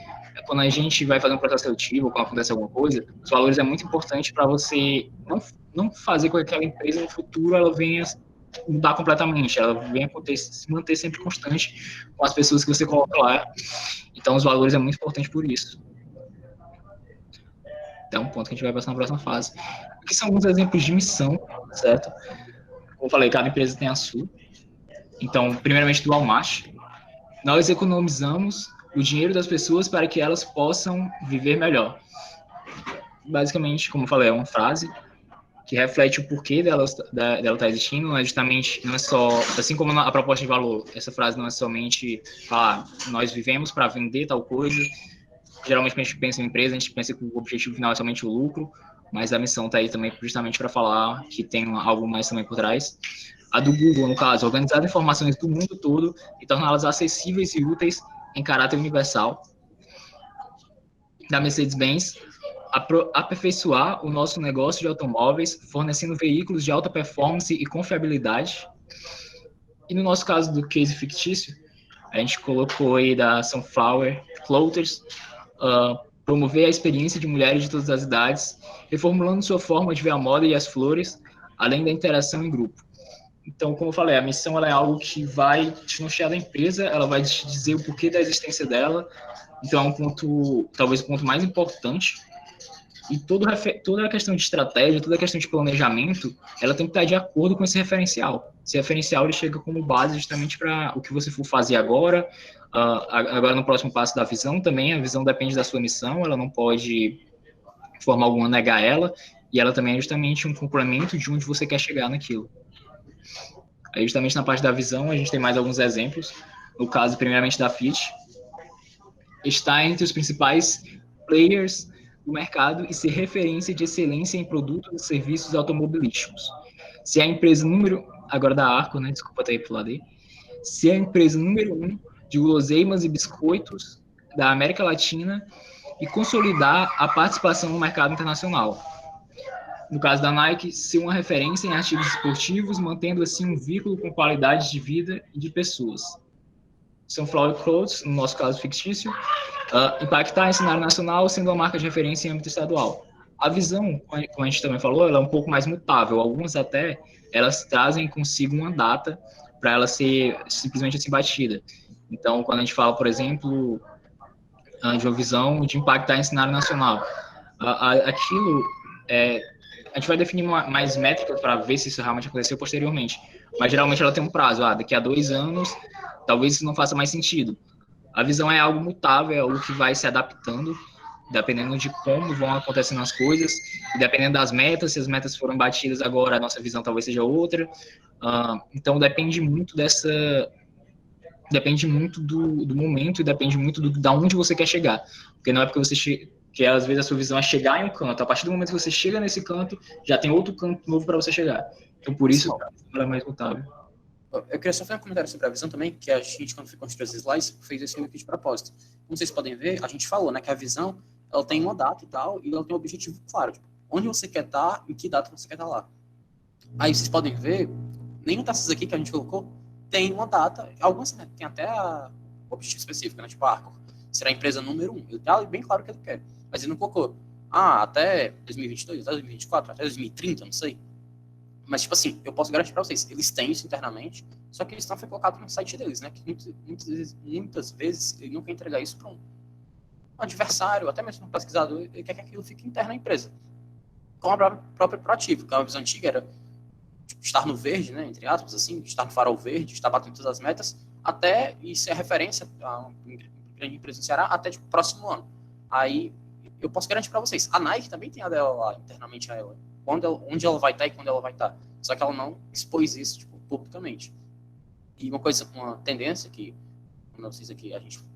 Quando a gente vai fazer um processo seletivo, ou quando acontece alguma coisa, os valores é muito importante para você não fazer com que aquela empresa no futuro ela venha mudar completamente, ela venha se manter sempre constante com as pessoas que você coloca lá. Então, os valores é muito importante por isso. Então, um ponto que a gente vai passar na próxima fase. Aqui são alguns exemplos de missão, certo? Como eu falei, cada empresa tem a sua. Então, primeiramente, do Walmart. Nós economizamos o dinheiro das pessoas para que elas possam viver melhor. Basicamente, como eu falei, é uma frase que reflete o porquê dela estar existindo, não é justamente, não é só, assim como a proposta de valor, essa frase não é somente falar, nós vivemos para vender tal coisa. Geralmente, quando a gente pensa em empresa, a gente pensa que o objetivo final é somente o lucro, mas a missão está aí também justamente para falar que tem algo mais também por trás. A do Google, no caso, organizar informações do mundo todo e torná-las acessíveis e úteis em caráter universal. Da Mercedes-Benz, aperfeiçoar o nosso negócio de automóveis, fornecendo veículos de alta performance e confiabilidade. E no nosso caso do case fictício, a gente colocou aí da Sunflower Clothers, promover a experiência de mulheres de todas as idades, reformulando sua forma de ver a moda e as flores, além da interação em grupo. Então, como eu falei, a missão ela é algo que vai te nortear da empresa, ela vai te dizer o porquê da existência dela. Então, é um ponto, talvez o ponto mais importante. E toda a questão de estratégia, toda a questão de planejamento, ela tem que estar de acordo com esse referencial. Esse referencial ele chega como base justamente para o que você for fazer agora. Agora, no próximo passo da visão também, a visão depende da sua missão, ela não pode, de forma alguma, negar ela, e ela também é justamente um complemento de onde você quer chegar naquilo. Aí, justamente na parte da visão, a gente tem mais alguns exemplos. No caso, primeiramente, da Fiat. Está entre os principais players do mercado e ser referência de excelência em produtos e serviços automobilísticos. Se é a empresa número... Agora da Arco, né? Desculpa até ir pro lado aí. Se é a empresa número 1 de guloseimas e biscoitos da América Latina e consolidar a participação no mercado internacional. No caso da Nike, ser uma referência em artigos esportivos, mantendo assim um vínculo com qualidade de vida e de pessoas. Sunflower Clothes, no nosso caso fictício, impactar em cenário nacional, sendo uma marca de referência em âmbito estadual. A visão, como a gente também falou, ela é um pouco mais mutável. Algumas até, elas trazem consigo uma data para ela ser simplesmente assim batida. Então, quando a gente fala, por exemplo, de uma visão de impactar em cenário nacional, aquilo a gente vai definir mais métricas para ver se isso realmente aconteceu posteriormente. Mas geralmente ela tem um prazo. Daqui a 2 anos, talvez isso não faça mais sentido. A visão é algo mutável, é algo que vai se adaptando, dependendo de como vão acontecendo as coisas, e dependendo das metas. Se as metas foram batidas agora, a nossa visão talvez seja outra. Então depende muito depende muito do momento e depende muito da onde você quer chegar. Porque não é porque você que às vezes a sua visão é chegar em um canto. A partir do momento que você chega nesse canto, já tem outro canto novo para você chegar. Então, por isso, ela é mais mutável. Eu queria só fazer um comentário sobre a visão também, que a gente, quando construiu os slides, fez esse meio que de propósito. Como vocês podem ver, a gente falou, né, que a visão, ela tem uma data e tal, e ela tem um objetivo claro. Tipo, onde você quer estar, em que data você quer estar lá. Aí vocês podem ver, nenhuma dessas aqui que a gente colocou tem uma data, algumas, né, tem até o objetivo específico, né, tipo, Arco será a empresa número 1. Ele tá bem claro o que ele quer. Mas ele não colocou, até 2022, até 2024, até 2030, não sei. Mas, tipo assim, eu posso garantir para vocês, eles têm isso internamente, só que isso não foi colocado no site deles, né? Que muitas vezes ele não quer entregar isso para um adversário, até mesmo um pesquisador, ele quer que aquilo fique interno à empresa. Com a própria Proativo, que a visão antiga era tipo, estar no verde, né? Entre aspas, assim, estar no farol verde, estar batendo todas as metas, até e ser referência a uma grande empresa no Ceará até próximo ano. Aí, eu posso garantir para vocês, a Nike também tem a dela lá, internamente a ela. onde ela vai estar e quando ela vai estar. Só que ela não expôs isso, tipo, publicamente. E uma tendência que, como eu fiz aqui,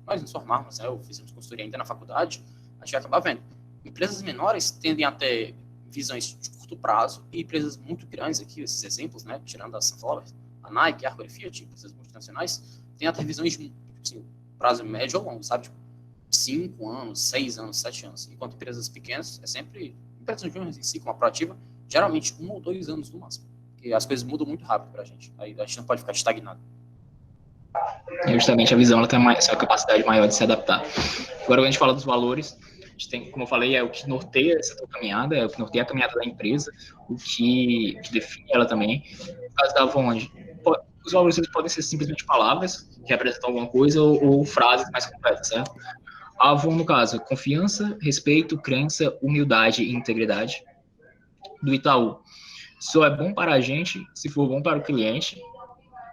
nós nos formarmos, né, eu fizemos consultoria ainda na faculdade, a gente vai acabar vendo. Empresas menores tendem a ter visões de curto prazo e empresas muito grandes aqui, esses exemplos, né, tirando a Sunflower, a Nike, a Arco e Fiat, empresas multinacionais, têm até visões de assim, prazo médio ou longo, sabe? Tipo, 5 anos, 6 anos, 7 anos. Enquanto empresas pequenas, é sempre, empresas júniores em si, com a Proativa, geralmente 1 ou 2 anos no máximo. Porque as coisas mudam muito rápido pra gente. Aí a gente não pode ficar estagnado. E justamente a visão ela tem essa capacidade maior de se adaptar. Agora, quando a gente fala dos valores, a gente tem, como eu falei, é o que norteia essa tua caminhada, é o que norteia a caminhada da empresa, o que define ela também. No caso da Avon, os valores eles podem ser simplesmente palavras que representam alguma coisa ou frases mais completas, certo? A Avon, no caso, confiança, respeito, crença, humildade e integridade. Do Itaú, só é bom para a gente se for bom para o cliente.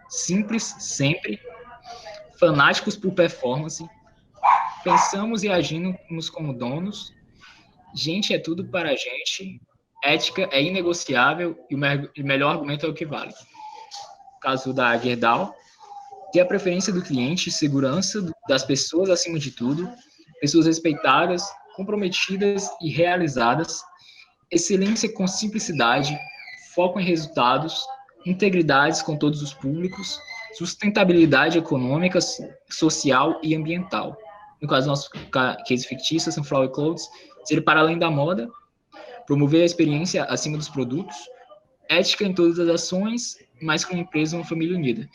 Simples, sempre. Fanáticos por performance. Pensamos e agimos como donos. Gente é tudo para a gente. Ética é inegociável e o melhor argumento é o que vale. Caso da Gerdau, ter a preferência do cliente, segurança das pessoas acima de tudo, pessoas respeitadas, comprometidas e realizadas, excelência com simplicidade, foco em resultados, integridades com todos os públicos, sustentabilidade econômica, social e ambiental. No caso do nosso case fictício, Sunflower Clothes, ser para além da moda, promover a experiência acima dos produtos, ética em todas as ações, mas com uma empresa e uma família unida.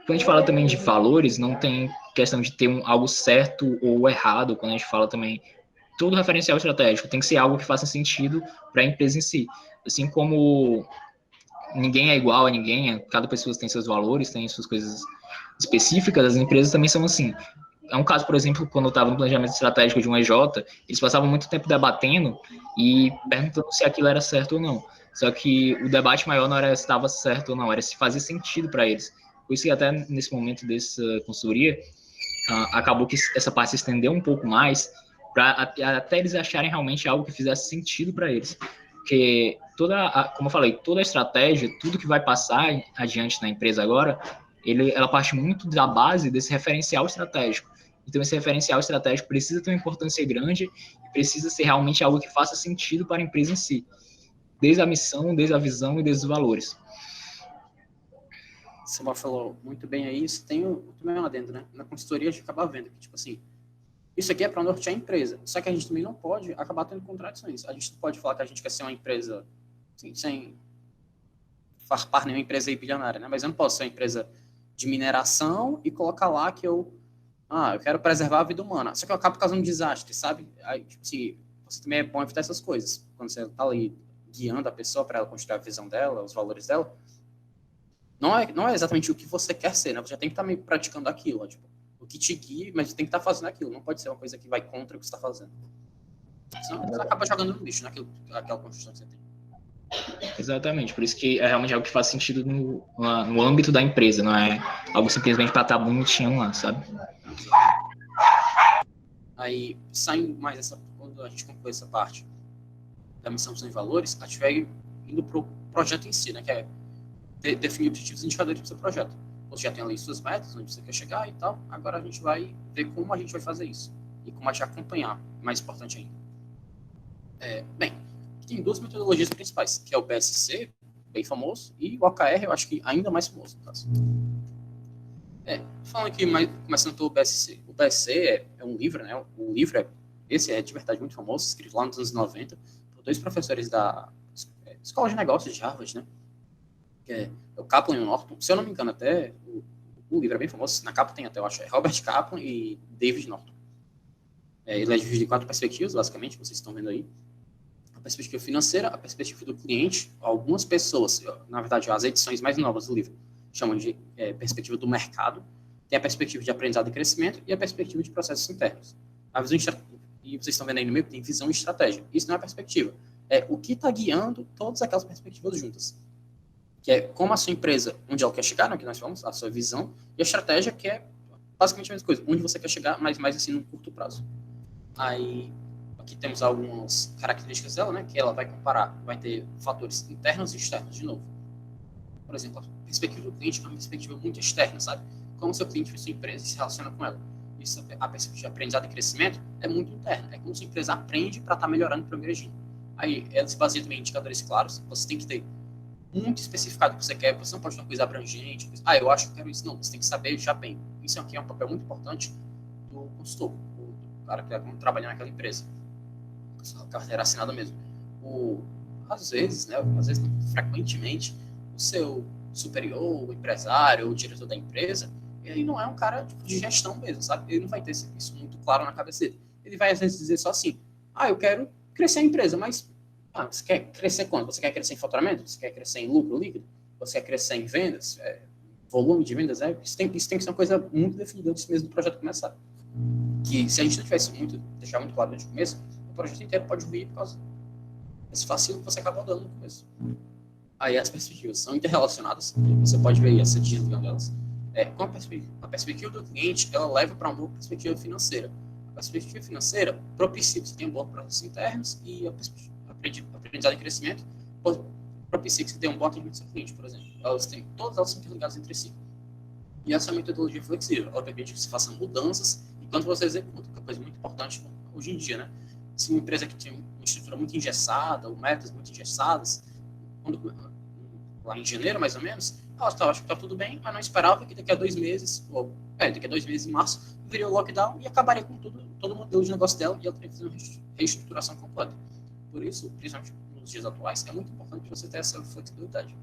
Quando a gente fala também de valores, não tem questão de ter algo certo ou errado, quando a gente fala também todo referencial estratégico tem que ser algo que faça sentido para a empresa em si. Assim como ninguém é igual a ninguém, cada pessoa tem seus valores, tem suas coisas específicas, as empresas também são assim. É um caso, por exemplo, quando eu estava no planejamento estratégico de um EJ, eles passavam muito tempo debatendo e perguntando se aquilo era certo ou não. Só que o debate maior não era se estava certo ou não, era se fazia sentido para eles. Por isso que até nesse momento dessa consultoria, acabou que essa parte se estendeu um pouco mais, para até eles acharem realmente algo que fizesse sentido para eles. Porque como eu falei, toda a estratégia, tudo que vai passar adiante na empresa agora, ela parte muito da base desse referencial estratégico. Então, esse referencial estratégico precisa ter uma importância grande e precisa ser realmente algo que faça sentido para a empresa em si. Desde a missão, desde a visão e desde os valores. Você falou muito bem aí, isso tem também um adendo, né? Na consultoria a gente acaba vendo que, tipo assim, isso aqui é para nortear a empresa, só que a gente também não pode acabar tendo contradições. A gente não pode falar que a gente quer ser uma empresa assim, sem farpar nenhuma empresa aí bilionária, né? Mas eu não posso ser uma empresa de mineração e colocar lá que eu quero preservar a vida humana. Só que eu acabo causando um desastre, sabe? Aí, tipo assim, você também é bom evitar essas coisas. Quando você tá ali guiando a pessoa para ela construir a visão dela, os valores dela, não é exatamente o que você quer ser, né? Você já tem que estar meio praticando aquilo, ó, tipo, o que te guia, mas você tem que estar fazendo aquilo. Não pode ser uma coisa que vai contra o que você está fazendo. Senão você acaba jogando no lixo, aquela construção que você tem. Exatamente, por isso que é realmente algo que faz sentido no âmbito da empresa, não é algo simplesmente para estar bonitinho lá, sabe? Aí, saindo mais quando a gente conclui essa parte da missão, visão e valores, a gente vai indo para o projeto em si, né? Que é definir objetivos e indicadores para o seu projeto. Você já tem ali suas metas, onde você quer chegar e tal. Agora a gente vai ver como a gente vai fazer isso e como a gente vai acompanhar, mais importante ainda. Bem, tem 2 metodologias principais, que é o BSC, bem famoso, e o OKR, eu acho que ainda mais famoso, no caso. Falando aqui, começando pelo BSC. O BSC é um livro, né? O livro esse é de verdade muito famoso, escrito lá nos anos 90, por 2 professores da Escola de Negócios de Harvard, né? Que é o Kaplan e o Norton. Se eu não me engano, até o livro é bem famoso. Na capa tem até, eu acho, Robert Kaplan e David Norton. Ele é dividido em 4 perspectivas, basicamente, vocês estão vendo aí. A perspectiva financeira, a perspectiva do cliente, algumas pessoas, na verdade, as edições mais novas do livro, chamam de perspectiva do mercado, tem a perspectiva de aprendizado e crescimento e a perspectiva de processos internos. A visão e vocês estão vendo aí no meio que tem visão e estratégia. Isso não é perspectiva. É o que está guiando todas aquelas perspectivas juntas. Que é como a sua empresa, onde ela quer chegar, né, que nós falamos, a sua visão, e a estratégia, que é basicamente a mesma coisa, onde você quer chegar, mas mais assim, num curto prazo. Aí, aqui temos algumas características dela, né, que ela vai comparar, vai ter fatores internos e externos, de novo. Por exemplo, a perspectiva do cliente é uma perspectiva muito externa, sabe? Como seu cliente vê sua empresa e se relaciona com ela. Isso, a perspectiva de aprendizado e crescimento é muito interna. É como sua empresa aprende para estar melhorando e progredindo. Aí, ela se baseia também em indicadores claros. Você tem que ter muito especificado o que você quer. Você não pode ter uma coisa abrangente. Eu acho que eu quero isso. Não, você tem que saber já bem. Isso aqui é um papel muito importante do consultor, do cara que vai trabalhar naquela empresa. A carteira assinada mesmo. Às vezes, né, frequentemente, o seu superior, o empresário, o diretor da empresa, ele não é um cara tipo, de gestão mesmo, sabe? Ele não vai ter isso muito claro na cabeça dele. Ele vai, às vezes, dizer só assim, eu quero crescer a empresa, mas você quer crescer quanto? Você quer crescer em faturamento? Você quer crescer em lucro líquido? Você quer crescer em vendas? Volume de vendas? Isso tem que ser uma coisa muito definida antes mesmo do projeto começar. Que se a gente não tivesse deixar muito claro desde o começo, o projeto inteiro pode ruir por causa desse vacilo que você acabou dando no começo. Aí as perspectivas são interrelacionadas, você pode ver essa desligando elas. Com a perspectiva do cliente, ela leva para uma perspectiva financeira. A perspectiva financeira propicia que você tenha bons processos internos e a aprendizado e crescimento propicia que você tenha um bom atendimento do seu cliente, por exemplo. Todas elas são interligadas entre si. E essa metodologia flexível, ela permite que você faça mudanças enquanto você executa, que é uma coisa muito importante hoje em dia, né? Se uma empresa que tem uma estrutura muito engessada, ou metas muito engessadas, lá em janeiro, mais ou menos, acho que está tudo bem, mas não esperava que daqui a 2 meses, daqui a 2 meses, em março, viria o lockdown e acabaria com todo o modelo de negócio dela e ela teria que fazer uma reestruturação completa. Por isso, principalmente nos dias atuais, é muito importante você ter essa flexibilidade.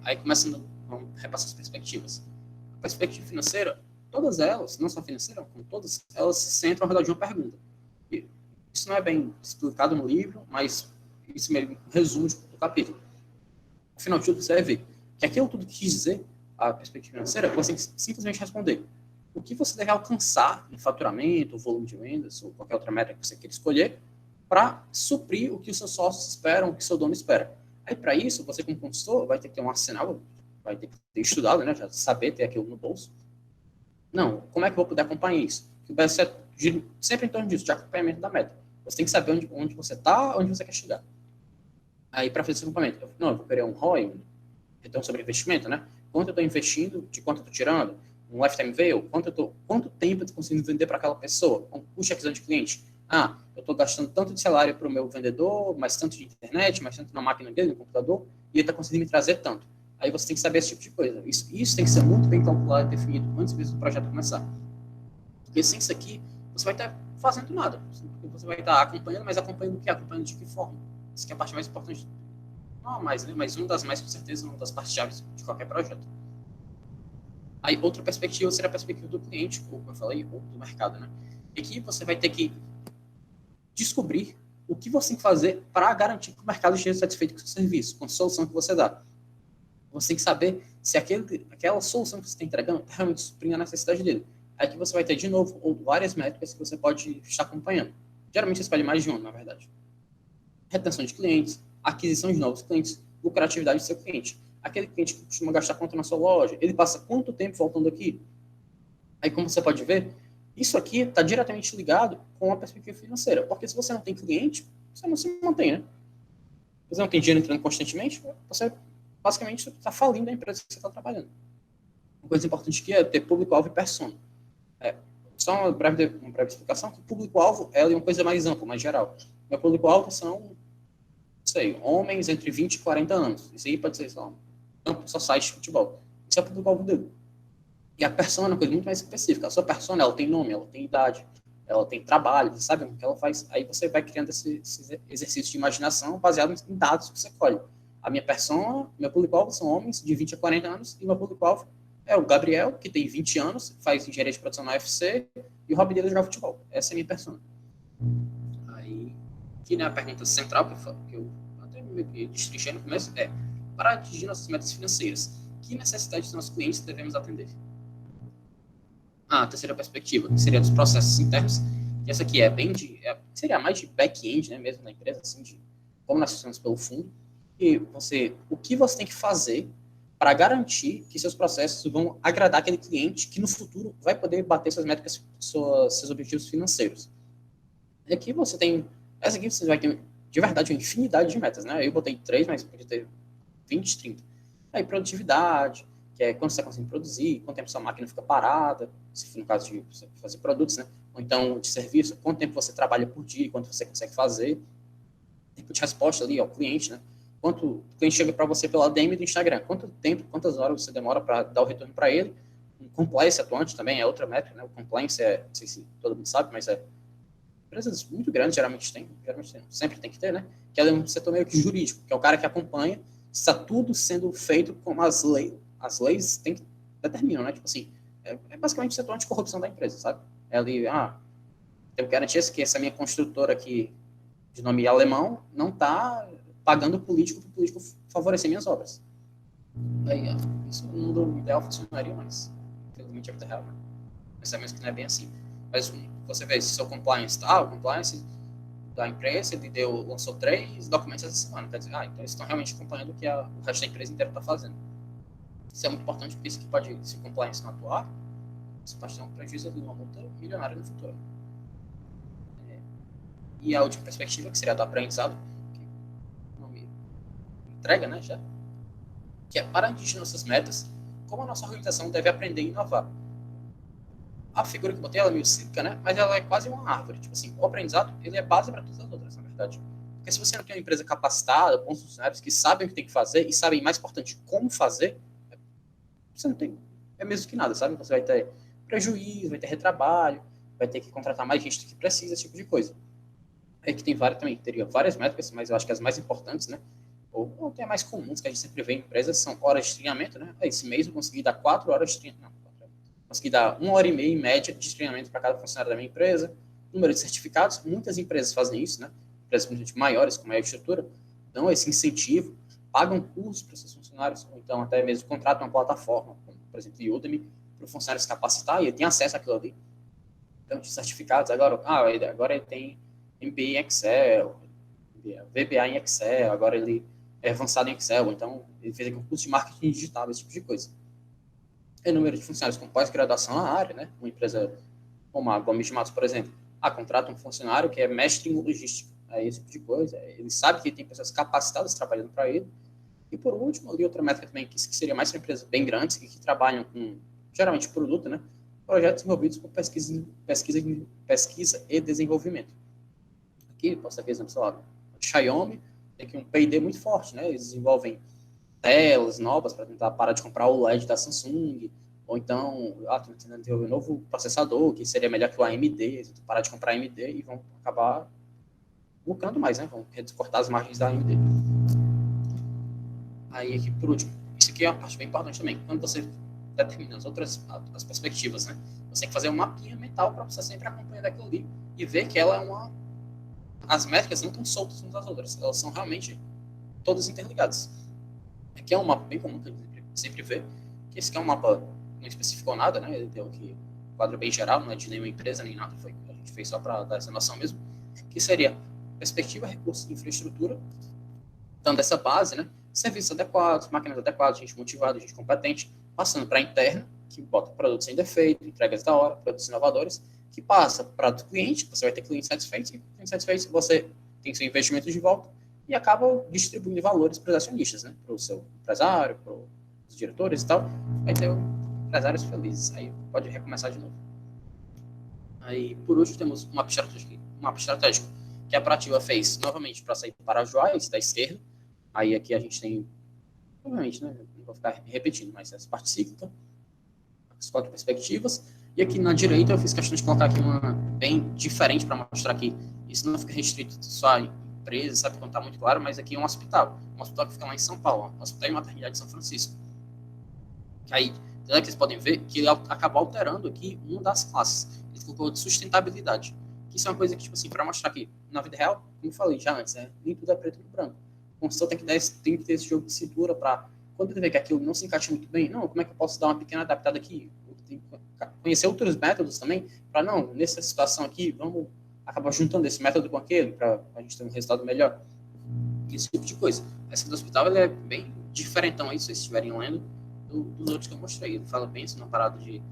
Aí começando, vamos repassar as perspectivas. A perspectiva financeira, todas elas, não só financeira, como todas, elas se centram ao redor de uma pergunta. E isso não é bem explicado no livro, mas isso é um resumo do capítulo. No final de tudo, você vai ver que aquilo tudo que quis dizer, a perspectiva financeira, você tem que simplesmente responder o que você deve alcançar em faturamento, volume de vendas, ou qualquer outra meta que você queira escolher, para suprir o que os seus sócios esperam, o que o seu dono espera. Aí, para isso, você como consultor vai ter que ter um arsenal, vai ter que ter estudado, né, já saber ter aquilo no bolso. Não, como é que eu vou poder acompanhar isso? Que vai ser sempre em torno disso, de acompanhamento da meta. Você tem que saber onde você está, onde você quer chegar. Aí, para fazer esse acompanhamento, eu vou querer um ROI, um retorno sobre investimento, né? Quanto eu estou investindo, de quanto eu estou tirando, um lifetime value, quanto tempo eu estou conseguindo vender para aquela pessoa, um custo de aquisição de cliente. Eu estou gastando tanto de salário para o meu vendedor, mais tanto de internet, mais tanto na máquina dele, no computador, e ele está conseguindo me trazer tanto. Aí você tem que saber esse tipo de coisa. Isso tem que ser muito bem calculado e definido antes mesmo do projeto começar. Porque sem isso aqui, você vai estar fazendo nada. Você vai estar acompanhando, mas acompanhando o quê? Acompanhando de que forma? Isso que é a parte mais importante. Não mais, né? Mas uma das mais, com certeza, uma das partes-chave de qualquer projeto. Aí, outra perspectiva seria a perspectiva do cliente, como eu falei, ou do mercado, né? E aqui você vai ter que descobrir o que você tem que fazer para garantir que o mercado esteja satisfeito com o seu serviço, com a solução que você dá. Você tem que saber se aquela solução que você está entregando está realmente suprindo a necessidade dele. Aí que você vai ter, de novo, várias métricas que você pode estar acompanhando. Geralmente você escolhe mais de uma, na verdade. Retenção de clientes, aquisição de novos clientes, lucratividade do seu cliente. Aquele cliente que costuma gastar quanto na sua loja, ele passa quanto tempo voltando aqui? Aí, como você pode ver, isso aqui está diretamente ligado com a perspectiva financeira. Porque se você não tem cliente, você não se mantém, né? Se você não tem dinheiro entrando constantemente, você basicamente está falindo a empresa que você está trabalhando. Uma coisa importante aqui é ter público-alvo e persona. Só uma breve explicação, que o público-alvo é uma coisa mais ampla, mais geral. Meu público-alvo são, homens entre 20 e 40 anos. Isso aí pode ser só site de futebol. Isso é o público-alvo dele. E a persona é uma coisa muito mais específica. A sua persona, ela tem nome, ela tem idade, ela tem trabalho, você sabe o que ela faz. Aí você vai criando esse exercício de imaginação baseado em dados que você colhe. A minha persona, meu público-alvo são homens de 20 a 40 anos, e meu público-alvo é o Gabriel, que tem 20 anos, faz engenharia de produção na UFC, e o hobby dele é jogar futebol. Essa é a minha persona. Aí, aqui, né, a pergunta central que eu até meio que destrinchei no começo é: para atingir nossas metas financeiras, que necessidades dos nossos clientes devemos atender? A terceira perspectiva, que seria dos processos internos, e essa aqui seria mais de back-end, né, mesmo na empresa, assim, de como nós funcionamos pelo fundo, e o que você tem que fazer para garantir que seus processos vão agradar aquele cliente que no futuro vai poder bater suas métricas, seus objetivos financeiros. Aqui você tem, essa aqui você vai ter, de verdade, uma infinidade de metas, né? Eu botei 3, mas podia ter 20, 30. Aí, produtividade, que é quando você consegue produzir, quanto tempo sua máquina fica parada, se for no caso de você fazer produtos, né? Ou então de serviço, quanto tempo você trabalha por dia, quanto você consegue fazer, tempo de resposta ali ao cliente, né? Quanto o cliente chega para você pela DM do Instagram, quanto tempo, quantas horas você demora para dar o retorno para ele. Um compliance atuante também é outra métrica, né? O compliance é, não sei se todo mundo sabe, mas é empresas muito grandes geralmente tem, sempre tem que ter, né? Que é um setor meio que jurídico, que é o cara que acompanha se está tudo sendo feito como as leis tem que determinam, né? Tipo assim, é basicamente o setor anticorrupção da empresa, sabe? É ali, tenho garantias que essa minha construtora aqui, de nome alemão, não está pagando político para o político favorecer minhas obras. Aí, isso no mundo ideal funcionaria, mas infelizmente é vida real, né? Mas sabemos que não é bem assim. Mas você vê, se seu compliance está, o compliance da empresa, ele lançou 3 documentos essa semana. Quer dizer, então eles estão realmente acompanhando o que o resto da empresa inteira está fazendo. Isso é muito importante, porque isso aqui pode, se o compliance não atuar, você pode ter um prejuízo de uma multa milionária no futuro. E a última perspectiva, que seria a do aprendizado, que o nome entrega, né, já, que é para atingir nossas metas, como a nossa organização deve aprender e inovar. A figura que eu botei, ela é meio cívica, né, mas ela é quase uma árvore. Tipo assim, o aprendizado, ele é base para todas as outras, na verdade. Porque se você não tem uma empresa capacitada, bons funcionários que sabem o que tem que fazer e sabem, mais importante, como fazer, você não tem, é mesmo que nada, sabe? Você vai ter prejuízo, vai ter retrabalho, vai ter que contratar mais gente do que precisa, esse tipo de coisa. É que tem várias também, teria várias métricas, mas eu acho que as mais importantes, né? Ou até mais comuns que a gente sempre vê em empresas são horas de treinamento, né? Esse mês eu consegui dar 4 horas de treinamento. Consegui dar 1 hora e meia em média de treinamento para cada funcionário da minha empresa. Número de certificados, muitas empresas fazem isso, né? Empresas muito maiores, com maior estrutura, dão esse incentivo, pagam cursos para seus funcionários, ou então até mesmo contratam uma plataforma, como, por exemplo, o Udemy, para o funcionário se capacitar e ele tem acesso àquilo ali. Então, de certificados, agora ele tem MBA em Excel, VBA em Excel, agora ele é avançado em Excel, então ele fez aqui um curso de marketing digital, esse tipo de coisa. E o número de funcionários com pós-graduação na área, né? Uma empresa como a Gomes de Matos, por exemplo, contrata um funcionário que é mestre em logística, esse tipo de coisa. Ele sabe que tem pessoas capacitadas trabalhando para ele. E por último, ali outra métrica também, que seria mais para empresas bem grandes e que trabalham com, geralmente, produto, né? Projetos envolvidos com pesquisa e desenvolvimento. Aqui, posso dar aqui exemplo, sei lá, Xiaomi tem aqui um P&D muito forte, né? Eles desenvolvem telas novas para tentar parar de comprar o LED da Samsung, ou então, estão tentando desenvolver um novo processador, que seria melhor que o AMD, parar de comprar AMD e vão acabar lucrando mais, né? Vão cortar as margens da AMD. Aí, aqui, por último, isso aqui é uma parte bem importante também. Quando você determina as perspectivas, né? Você tem que fazer um mapinha mental para você sempre acompanhar daquilo ali e ver que ela é as métricas não estão soltas umas das outras, elas são realmente todas interligadas. Aqui é um mapa bem comum que a gente sempre vê, que esse aqui é um mapa não especificou nada, né? Ele deu aqui um quadro bem geral, não é de nenhuma empresa nem nada, a gente fez só para dar essa noção mesmo, que seria perspectiva, recursos e infraestrutura, dando essa base, né? Serviços adequados, máquinas adequadas, gente motivada, gente competente, passando para a interna, que bota produtos sem defeito, entregas da hora, produtos inovadores, que passa para o cliente, você vai ter clientes satisfeitos, e clientes satisfeitos você tem seu investimento de volta e acaba distribuindo valores para os acionistas, né? Para o seu empresário, para os diretores e tal, vai ter empresários felizes, aí pode recomeçar de novo. Aí, por último, temos um mapa estratégico que a Prativa fez novamente para sair para Paraguai, da esquerda. Aí aqui a gente tem, obviamente, né, não vou ficar repetindo, mas essa parte cíclica, as 4 perspectivas. E aqui na direita eu fiz questão de colocar aqui uma bem diferente para mostrar que isso não fica restrito só a empresas, sabe, quando está muito claro, mas aqui é um hospital que fica lá em São Paulo, um hospital e maternidade de São Francisco. Aí, que vocês podem ver que ele acabou alterando aqui uma das classes. Ele colocou de sustentabilidade. Que isso é uma coisa que, tipo assim, para mostrar que na vida real, como eu falei já antes, né, nem tudo é preto e branco. O consultor tem que ter esse jogo de cintura para, quando ele vê que aquilo não se encaixa muito bem, não, como é que eu posso dar uma pequena adaptada aqui? Eu tenho que conhecer outros métodos também, para não, nessa situação aqui, vamos acabar juntando esse método com aquele, para a gente ter um resultado melhor. Esse tipo de coisa. Essa do hospital, ele é bem diferentão aí, se vocês estiverem lendo, dos outros que eu mostrei. Ele fala bem assim, uma parada de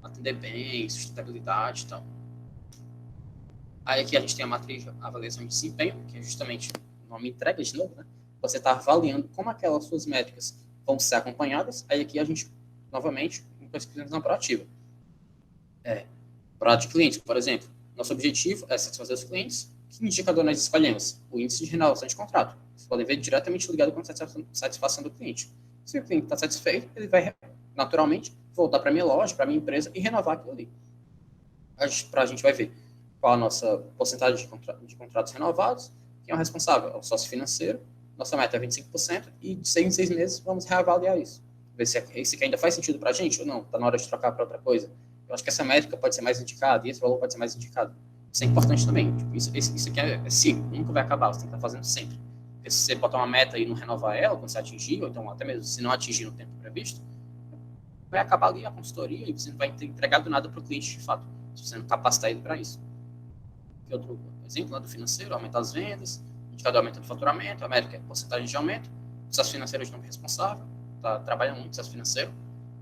atender bem, sustentabilidade e tal. Aí aqui a gente tem a matriz de avaliação de desempenho, que é justamente o nome entrega de novo, né? Você está avaliando como aquelas suas métricas vão ser acompanhadas. Aí aqui a gente, novamente, uma pesquisa proativa. Para de clientes, por exemplo, nosso objetivo é satisfazer os clientes. Que indicador nós escolhemos? O índice de renovação de contrato. Vocês podem ver diretamente ligado com a satisfação do cliente. Se o cliente está satisfeito, ele vai naturalmente voltar para a minha loja, para a minha empresa e renovar aquilo ali. A gente vai ver qual a nossa porcentagem de contratos renovados, quem é o responsável, é o sócio financeiro, nossa meta é 25%, e de 6 em 6 meses vamos reavaliar isso. Ver se esse aqui ainda faz sentido para a gente ou não, está na hora de trocar para outra coisa. Eu acho que essa métrica pode ser mais indicada e esse valor pode ser mais indicado. Isso é importante também. Tipo, isso aqui é ciclo, nunca vai acabar, você tem que estar fazendo sempre. Porque se você botar uma meta e não renovar ela, quando você atingir, ou então até mesmo se não atingir no tempo previsto, vai acabar ali a consultoria e você não vai ter entregado nada para o cliente de fato, se você não capacitar ele para isso. Aqui outro exemplo lá do financeiro, aumentar as vendas, indicador aumento do faturamento, a métrica é porcentagem de aumento, o sócio financeiro de nome responsável, está trabalhando muito sócio financeiro,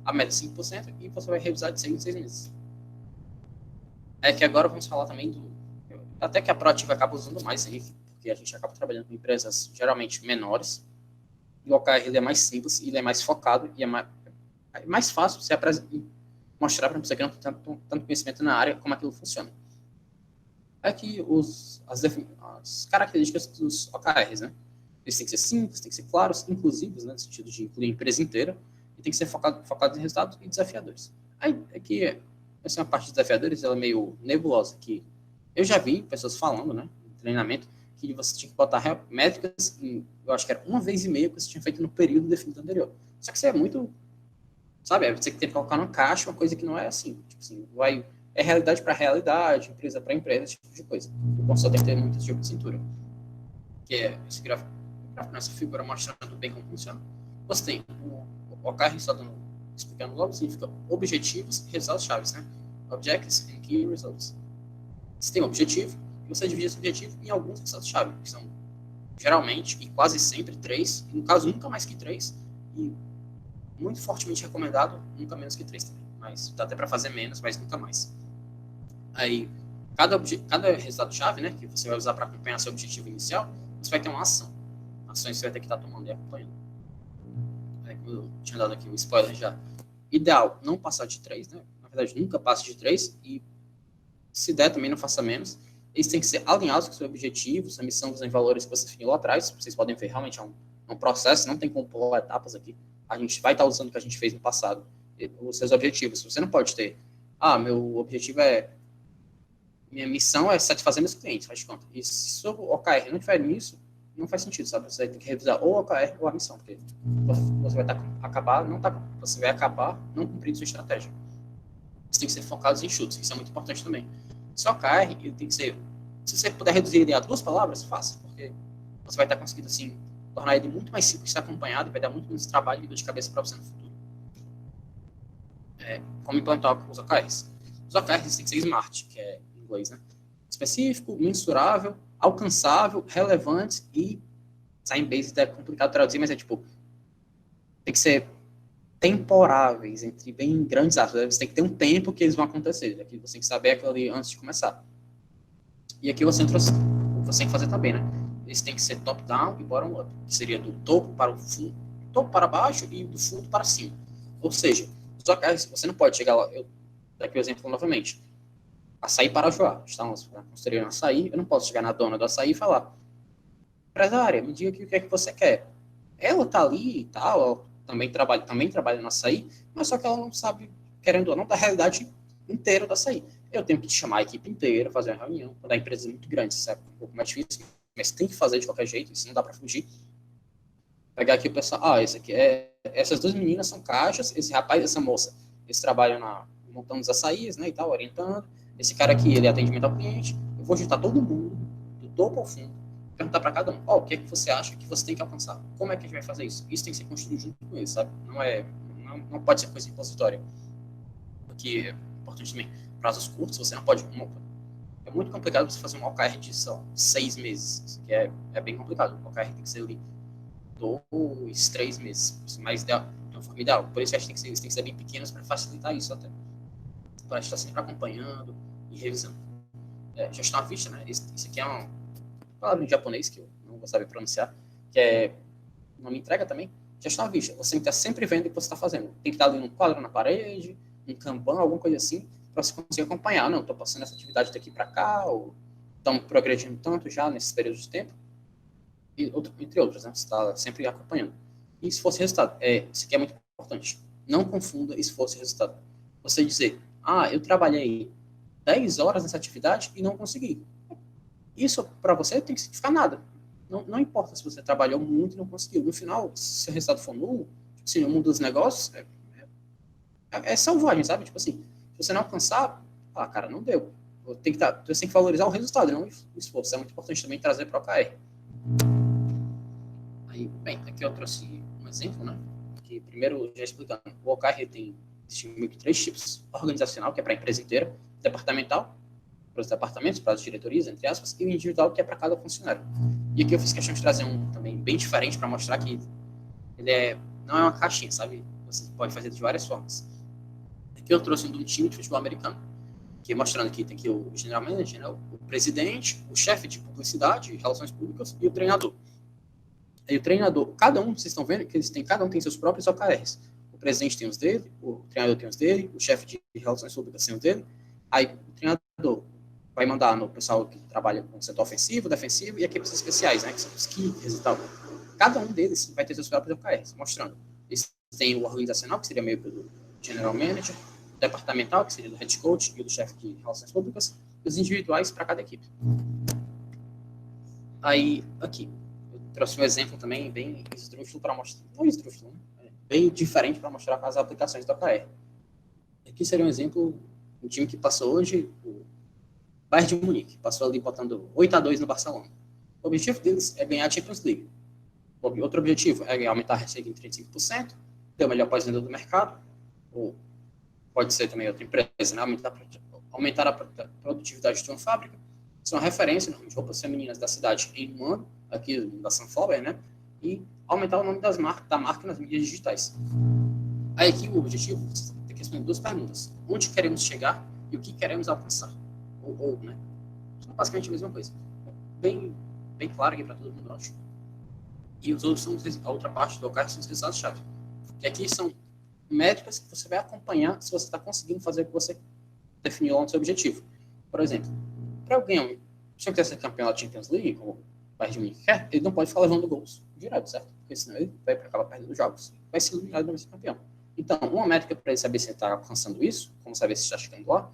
a meta é 5% e você vai revisar de 6 em 6 meses. É que agora vamos falar também do... Até que a Proativa acaba usando mais aí, porque a gente acaba trabalhando com empresas geralmente menores, e o OKR ele é mais simples, ele é mais focado, e é mais fácil você mostrar para uma pessoa que não tem tanto conhecimento na área como aquilo funciona. Aqui as características dos OKRs, né? Eles têm que ser simples, têm que ser claros, inclusivos, né, no sentido de incluir a empresa inteira, e tem que ser focado em resultados e desafiadores. Aí, aqui, essa é uma parte de desafiadores, ela é meio nebulosa, que eu já vi pessoas falando, né, em treinamento, que você tinha que botar métricas, eu acho que era 1,5 vezes que você tinha feito no período definido anterior. Só que isso é muito, sabe, você tem que colocar numa caixa uma coisa que não é assim, tipo assim, é realidade para realidade, empresa para empresa, esse tipo de coisa. O consultor tem que ter muito tipo de cintura. Que é esse gráfico, nessa figura mostrando bem como funciona. Você tem o OKR só explicando logo, significa objetivos e resultados chaves, né? Objectives and Key Results. Você tem um objetivo, e você divide esse objetivo em alguns resultados chave, que são geralmente e quase sempre 3, e no caso nunca mais que 3, e muito fortemente recomendado nunca menos que 3 também. Mas dá até para fazer menos, mas nunca mais. Aí, cada resultado-chave, né, que você vai usar para acompanhar seu objetivo inicial, você vai ter uma ação. Ações você vai ter que estar tomando e acompanhando. Aí, como eu tinha dado aqui um spoiler já. Ideal, não passar de 3, né? Na verdade, nunca passe de 3 e, se der, também não faça menos. Eles têm que ser alinhados com o seu objetivo, sua missão, visão e valores que você definiu lá atrás. Vocês podem ver, realmente é um processo, não tem como pular etapas aqui. A gente vai estar usando o que a gente fez no passado. Os seus objetivos. Você não pode ter, meu objetivo minha missão é satisfazer meus clientes, faz de conta. E se o OKR não tiver nisso, não faz sentido, sabe? Você vai ter que revisar ou o OKR ou a missão, porque você vai você vai acabar não cumprindo sua estratégia. Você tem que ser focado em enxutos, isso é muito importante também. Se o OKR, ele tem que ser, se você puder reduzir ele a 2 palavras, faça, porque você vai estar conseguindo, assim, tornar ele muito mais simples de ser acompanhado e vai dar muito menos trabalho e dor de cabeça para você no futuro. Como implantar os OKRs. Os OKRs têm que ser SMART, que é em inglês, né? Específico, mensurável, alcançável, relevante e time-based é complicado traduzir, mas é tipo, tem que ser temporáveis, entre bem grandes aspas. Você tem que ter um tempo que eles vão acontecer. Aqui você tem que saber aquilo ali antes de começar. E aqui você tem que fazer também, né? Eles têm que ser top-down e bottom-up, que seria do topo para o fundo, topo para baixo e do fundo para cima. Ou seja, os OKRs, você não pode chegar lá, daqui o exemplo novamente. Açaí para Joá. Estamos construindo açaí, eu não posso chegar na dona do açaí e falar: empresária, me diga aqui o que é que você quer. Ela tá ali e tal, ela também trabalha no açaí, mas só que ela não sabe, querendo ou não, da realidade inteira do açaí. Eu tenho que chamar a equipe inteira, fazer uma reunião. Quando a empresa é muito grande, isso é um pouco mais difícil, mas tem que fazer de qualquer jeito, isso não dá para fugir. Pegar aqui o pessoal, essas 2 meninas são caixas, esse rapaz e essa moça, eles trabalham montando os açaís, né, e tal, orientando. Esse cara aqui, ele é atendimento ao cliente. Eu vou juntar todo mundo, do topo ao fundo, perguntar para cada um, o que é que você acha que você tem que alcançar? Como é que a gente vai fazer isso? Isso tem que ser construído junto com eles, sabe? Não pode ser coisa impositória. Porque é importante também, prazos curtos, você não pode... É muito complicado você fazer um OKR de 6 meses. Isso aqui é bem complicado. O OKR tem que ser ali 2, 3 meses. Mas de uma forma ideal. Por isso, eles têm que ser bem pequenos para facilitar isso até. Para estar sempre acompanhando e revisando. gestão à vista, né? Isso aqui é uma palavra em japonês que eu não vou saber pronunciar, que é nome entrega também. Gestão à vista. Você tem que estar sempre vendo o que você está fazendo. Tem que estar ali num quadro na parede, um Kanban, alguma coisa assim, para você conseguir acompanhar. Não, estou passando essa atividade daqui para cá, ou estamos progredindo tanto já nesses períodos de tempo, entre outros, né? Você está sempre acompanhando. E esforço e resultado. Isso aqui é muito importante. Não confunda esforço e resultado. Você dizer, eu trabalhei 10 horas nessa atividade e não consegui. Isso, para você, tem que significar nada. Não importa se você trabalhou muito e não conseguiu. No final, se o resultado for nulo, tipo assim, no mundo dos negócios, é selvagem, sabe? Tipo assim, se você não alcançar, cara, não deu. Você tem que valorizar o resultado, não o esforço. É muito importante também trazer para o OKR. Aí, bem, aqui eu trouxe um exemplo, né? Que primeiro, já explicando, o OKR tem meio que 3 tipos. Organizacional, que é para a empresa inteira. Departamental, para os departamentos, para as diretorias, entre aspas, e o individual, que é para cada funcionário. E aqui eu fiz questão de trazer um também bem diferente para mostrar que ele não é uma caixinha, sabe? Você pode fazer de várias formas. Aqui eu trouxe um de um time de futebol americano, que mostrando que tem aqui o general manager, né, o presidente, o chefe de publicidade, relações públicas e o treinador. Aí o treinador, cada um, vocês estão vendo que cada um tem seus próprios OKRs. O presidente tem os dele, o treinador tem os dele, o chefe de relações públicas tem os dele. Aí o treinador vai mandar no pessoal que trabalha com o setor ofensivo, defensivo e equipes especiais, né, que são os killers e tal. Cada um deles vai ter seus próprios OKRs, mostrando. Eles têm o organizacional, que seria meio que do general manager, o departamental, que seria do head coach e do chefe de relações públicas, e os individuais para cada equipe. Aí, aqui, eu trouxe um exemplo também bem esdrúxulo para mostrar, não esdrúxulo, né? Bem diferente para mostrar as aplicações do OKR. Aqui seria um exemplo, um time que passou hoje, o Bayern de Munique, passou ali botando 8-2 no Barcelona. O objetivo deles é ganhar a Champions League. Outro objetivo é aumentar a receita em 35%, ter o melhor pós-venda do mercado, ou pode ser também outra empresa, né? aumentar a produtividade de uma fábrica. São referência de roupas femininas da cidade em um ano, aqui da Sunflower, né? E aumentar o nome da marca nas mídias digitais. Aí aqui o objetivo é que responder 2 perguntas. Onde queremos chegar e o que queremos alcançar? Né? São basicamente a mesma coisa. Bem claro aqui para todo mundo, acho. E os outros a outra parte do OKR são os resultados-chave. E aqui são métricas que você vai acompanhar se você está conseguindo fazer o que você definiu lá no seu objetivo. Por exemplo, para alguém, se eu quiser ser campeão da Champions League, como o Bayern de Munique quer, ele não pode ficar levando gols direto, certo? Porque senão ele vai acabar perdendo jogos. Vai ser eliminado e não vai ser campeão. Então, uma métrica para ele saber se ele está alcançando isso, como saber se está chegando lá,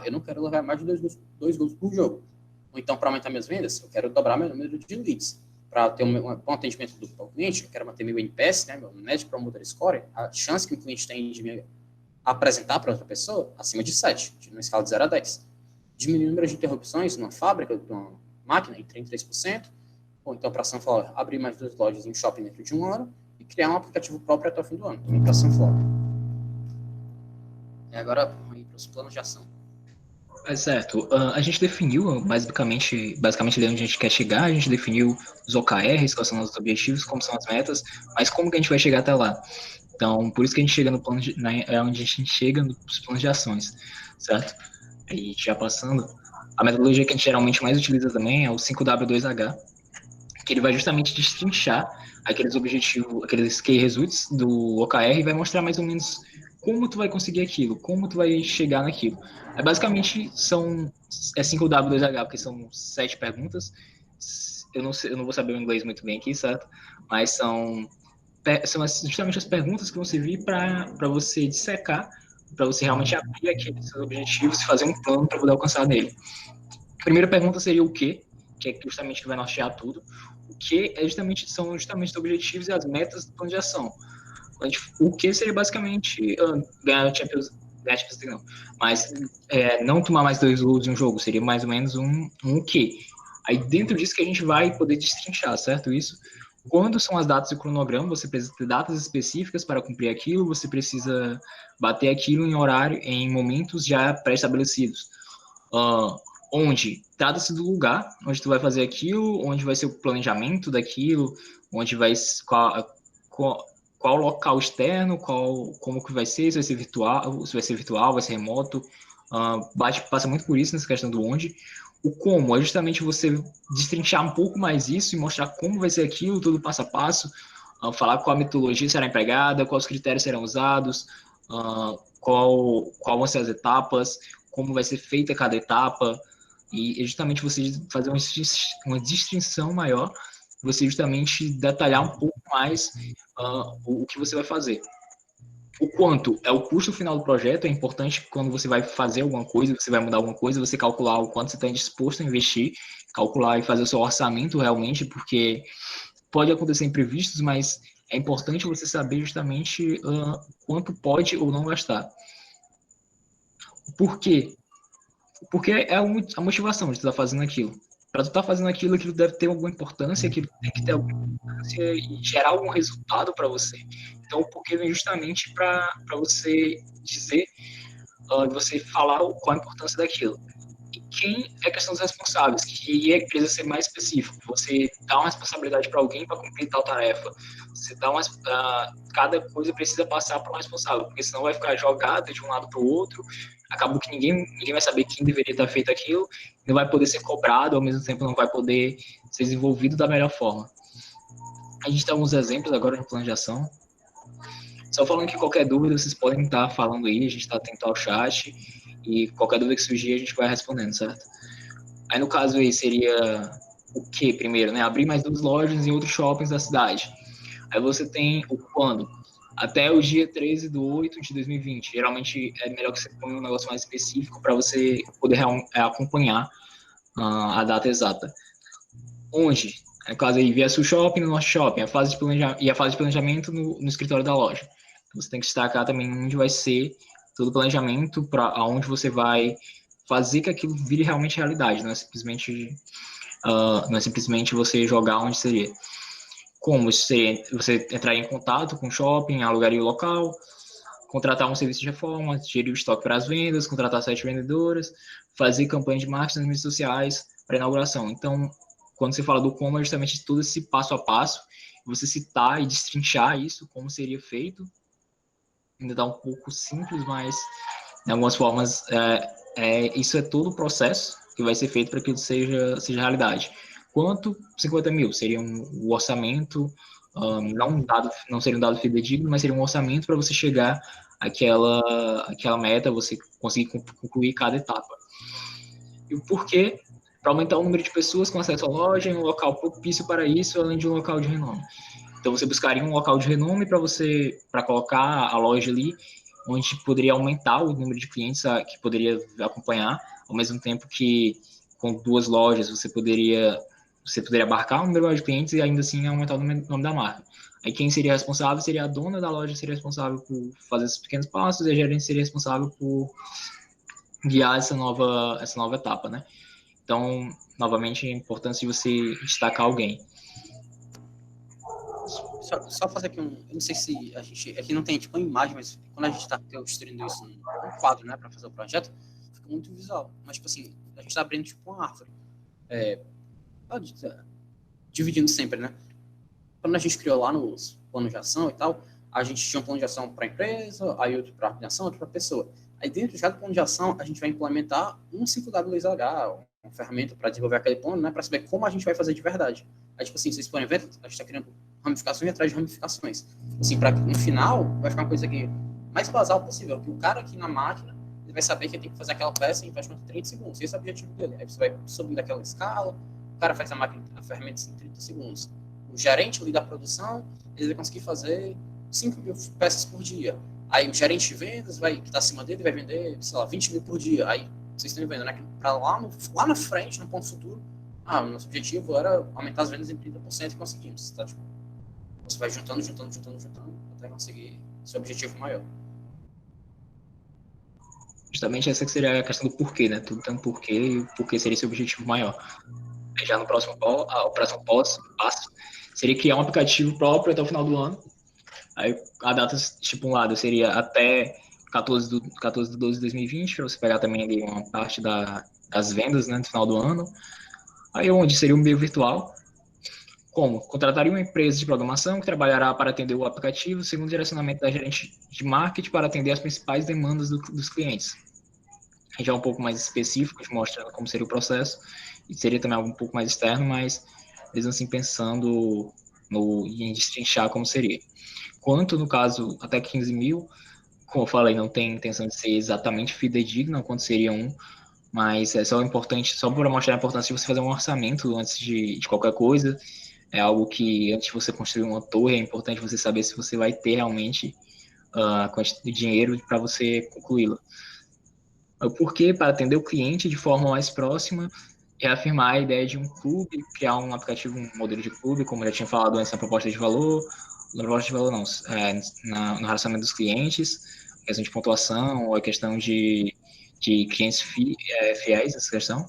eu não quero levar mais de 2 gols por jogo. Ou então, para aumentar minhas vendas, eu quero dobrar meu número de leads. Para ter um bom atendimento do cliente, eu quero manter meu NPS, né, meu Net Promoter Score, a chance que o cliente tem de me apresentar para outra pessoa, acima de 7, numa escala de 0 a 10. Diminuir o número de interrupções numa fábrica, numa máquina, em 33%, ou então para a Sunflower, abrir mais 2 lojas em um shopping dentro de um ano, e criar um aplicativo próprio até o fim do ano, também para a Sunflower. E agora, vamos ir para os planos de ação. Certo. A gente definiu, basicamente ali onde a gente quer chegar, a gente definiu os OKRs, quais são os objetivos, como são as metas, mas como que a gente vai chegar até lá? Então, por isso que a gente chega no plano é onde a gente chega nos planos de ações, certo? E já passando, a metodologia que a gente geralmente mais utiliza também é o 5W2H, que ele vai justamente destrinchar aqueles objetivos, aqueles key results do OKR e vai mostrar mais ou menos como tu vai conseguir aquilo, como tu vai chegar naquilo. Basicamente, são 5W2H, porque são 7 perguntas. Eu não vou saber o inglês muito bem aqui, certo? Mas são justamente as perguntas que vão servir para você dissecar, para você realmente abrir aqueles seus objetivos e fazer um plano para poder alcançar nele. A primeira pergunta seria o quê? Que é justamente que vai nortear tudo. O que são justamente os objetivos e as metas do plano de ação. O que seria basicamente ganhar a Champions League, não. Mas não tomar mais 2 gols em um jogo, seria mais ou menos um quê? Aí dentro disso que a gente vai poder destrinchar, certo? Isso. Quando são as datas do cronograma, você precisa ter datas específicas para cumprir aquilo, você precisa bater aquilo em horário, em momentos já pré-estabelecidos. Onde trata-se do lugar onde tu vai fazer aquilo, onde vai ser o planejamento daquilo, onde vai qual local externo, como que vai ser, se vai ser virtual, vai ser remoto, passa muito por isso nessa questão do onde. O como é justamente você destrinchar um pouco mais isso e mostrar como vai ser aquilo, tudo passo a passo, falar qual a metodologia será empregada, quais critérios serão usados, qual vão ser as etapas, como vai ser feita cada etapa, e justamente você fazer uma distinção maior, você justamente detalhar um pouco mais o que você vai fazer. O quanto é o custo final do projeto, é importante quando você vai fazer alguma coisa, você vai mudar alguma coisa, você calcular o quanto você está disposto a investir, calcular e fazer o seu orçamento realmente, porque pode acontecer imprevistos, mas é importante você saber justamente quanto pode ou não gastar. Por quê? Porque é a motivação de tu estar fazendo aquilo. Para tu estar fazendo aquilo, aquilo deve ter alguma importância, aquilo tem que ter alguma importância e gerar algum resultado para você. Então, o porquê vem justamente para você dizer, você falar qual a importância daquilo. E quem é a questão dos responsáveis, que precisa ser mais específico. Você dá uma responsabilidade para alguém para cumprir tal tarefa. Você dá cada coisa precisa passar para um responsável, porque senão vai ficar jogada de um lado para o outro. Acabou que ninguém vai saber quem deveria ter feito aquilo, não vai poder ser cobrado, ao mesmo tempo não vai poder ser desenvolvido da melhor forma. A gente tem alguns exemplos agora no plano de ação. Só falando que qualquer dúvida vocês podem estar falando aí, a gente está atento ao chat e qualquer dúvida que surgir a gente vai respondendo, certo? Aí no caso aí seria o que primeiro, né? Abrir mais 2 lojas em outros shoppings da cidade. Aí você tem o quando? Até o dia 13/8/2020. Geralmente é melhor que você ponha um negócio mais específico para você poder acompanhar a data exata. Onde? No caso aí, via Sul Shopping, no Norte Shopping, a fase de planejamento no escritório da loja. Então, você tem que destacar também onde vai ser todo o planejamento, para aonde você vai fazer que aquilo vire realmente realidade, não é simplesmente você jogar onde seria. Como você entrar em contato com o shopping, alugaria o local, contratar um serviço de reforma, gerir o estoque para as vendas, contratar 7 vendedoras, fazer campanha de marketing nas redes sociais para inauguração. Então, quando você fala do como, é justamente todo esse passo a passo, você citar e destrinchar isso, como seria feito, ainda dá um pouco simples, mas de algumas formas isso é todo o processo que vai ser feito para que isso seja realidade. Quanto 50 mil? Seria um orçamento, não seria um dado fidedigno, mas seria um orçamento para você chegar àquela meta, você conseguir concluir cada etapa. E o porquê? Para aumentar o número de pessoas com acesso à loja em um local propício para isso, além de um local de renome. Então você buscaria um local de renome para colocar a loja ali, onde poderia aumentar o número de clientes que poderia acompanhar, ao mesmo tempo que com 2 lojas você poderia abarcar um número maior de clientes e ainda assim aumentar o nome da marca. Aí quem seria responsável seria a dona da loja, seria responsável por fazer esses pequenos passos, e a gerente seria responsável por guiar essa nova etapa, né? Então, novamente, a importância de você destacar alguém. Só fazer aqui eu não sei se a gente, aqui não tem tipo uma imagem, mas quando a gente está construindo isso num quadro, né, para fazer o projeto, fica muito visual. Mas, tipo assim, a gente está abrindo tipo uma árvore. Dividindo sempre, né? Quando a gente criou lá nos planos de ação e tal, a gente tinha um plano de ação para a empresa, aí outro para a organização, outro para a pessoa. Aí dentro de cada plano de ação, a gente vai implementar um 5W2H, uma ferramenta para desenvolver aquele plano, né, para saber como a gente vai fazer de verdade. Aí, tipo assim, vocês forem ver, a gente está criando ramificações atrás de ramificações. Assim, para no final, vai ficar uma coisa aqui mais basal possível, que o cara aqui na máquina, ele vai saber que ele tem que fazer aquela peça em praticamente 30 segundos. Esse é o objetivo dele. Aí você vai subindo aquela escala, o cara faz a ferramenta em 30 segundos. O gerente ali da produção, ele vai conseguir fazer 5 mil peças por dia. Aí o gerente de vendas, que está acima dele, vai vender, sei lá, 20 mil por dia. Aí vocês estão vendo, né? Para lá na frente, no ponto futuro, o nosso objetivo era aumentar as vendas em 30% e conseguimos. Tá? Tipo, você vai juntando, até conseguir seu objetivo maior. Justamente essa que seria a questão do porquê, né? Tudo tem um porquê e o porquê seria esse objetivo maior. Aí já no próximo passo seria criar um aplicativo próprio até o final do ano. Aí a data estipulada seria até 14/12/2020, para você pegar também ali uma parte das vendas, né, no final do ano. Aí onde seria um meio virtual. Como? Contrataria uma empresa de programação que trabalhará para atender o aplicativo, segundo o direcionamento da gerente de marketing para atender as principais demandas dos clientes. já é um pouco mais específico, mostrando como seria o processo, e seria também algo um pouco mais externo, mas mesmo assim pensando em destrinchar como seria. Quanto no caso até 15 mil, como eu falei, não tem intenção de ser exatamente fidedigno quanto seria um, mas é só importante, só para mostrar a importância de você fazer um orçamento antes de qualquer coisa. É algo que, antes de você construir uma torre, é importante você saber se você vai ter realmente a quantidade de dinheiro para você concluí-la. Porque, para atender o cliente de forma mais próxima, reafirmar a ideia de um clube, criar um aplicativo, um modelo de clube, como eu já tinha falado antes na proposta de valor, na proposta de valor não, no relacionamento dos clientes, questão de pontuação, ou a questão de clientes fiéis, essa questão.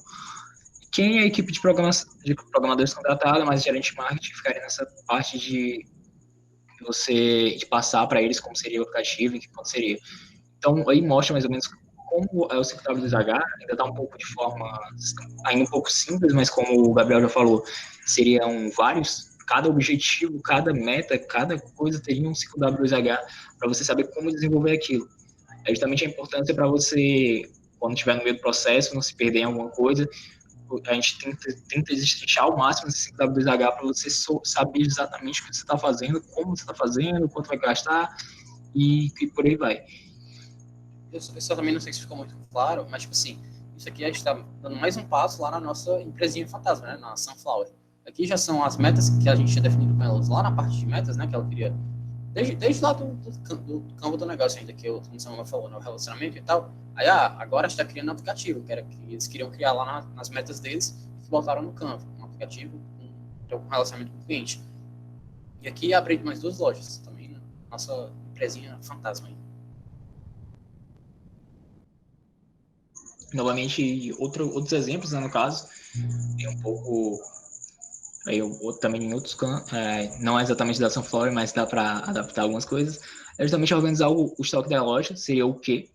Quem é a equipe de programadores contratada, mas gerente de marketing ficaria nessa parte de passar para eles como seria o aplicativo, que como seria. Então, aí mostra mais ou menos como é o ciclo WSH, ainda está um pouco de forma, ainda um pouco simples, mas como o Gabriel já falou, seriam vários, cada objetivo, cada meta, cada coisa teria um ciclo WSH para você saber como desenvolver aquilo. É justamente a importância para você, quando estiver no meio do processo, não se perder em alguma coisa. A gente tenta destrinchar ao máximo esse ciclo WSH para você saber exatamente o que você está fazendo, como você está fazendo, quanto vai gastar e por aí vai. Eu só também não sei se ficou muito claro, mas, tipo assim, isso aqui a gente está dando mais um passo lá na nossa empresinha fantasma, né, na Sunflower. Aqui já são as metas que a gente tinha definido com elas lá na parte de metas, né, que ela queria, desde lá do campo do negócio ainda, que como Samuel falou, no relacionamento e tal. Aí, agora a gente está criando um aplicativo, que era que eles queriam criar lá nas metas deles, que botaram no Canva, um aplicativo com relacionamento com o cliente. E aqui abre mais 2 lojas também, né, nossa empresinha fantasma aí. Novamente, outros exemplos, né, no caso, é um pouco, aí também em outros campos, não é exatamente da Sunflower, mas dá para adaptar algumas coisas, é justamente organizar o estoque da loja, seria o quê?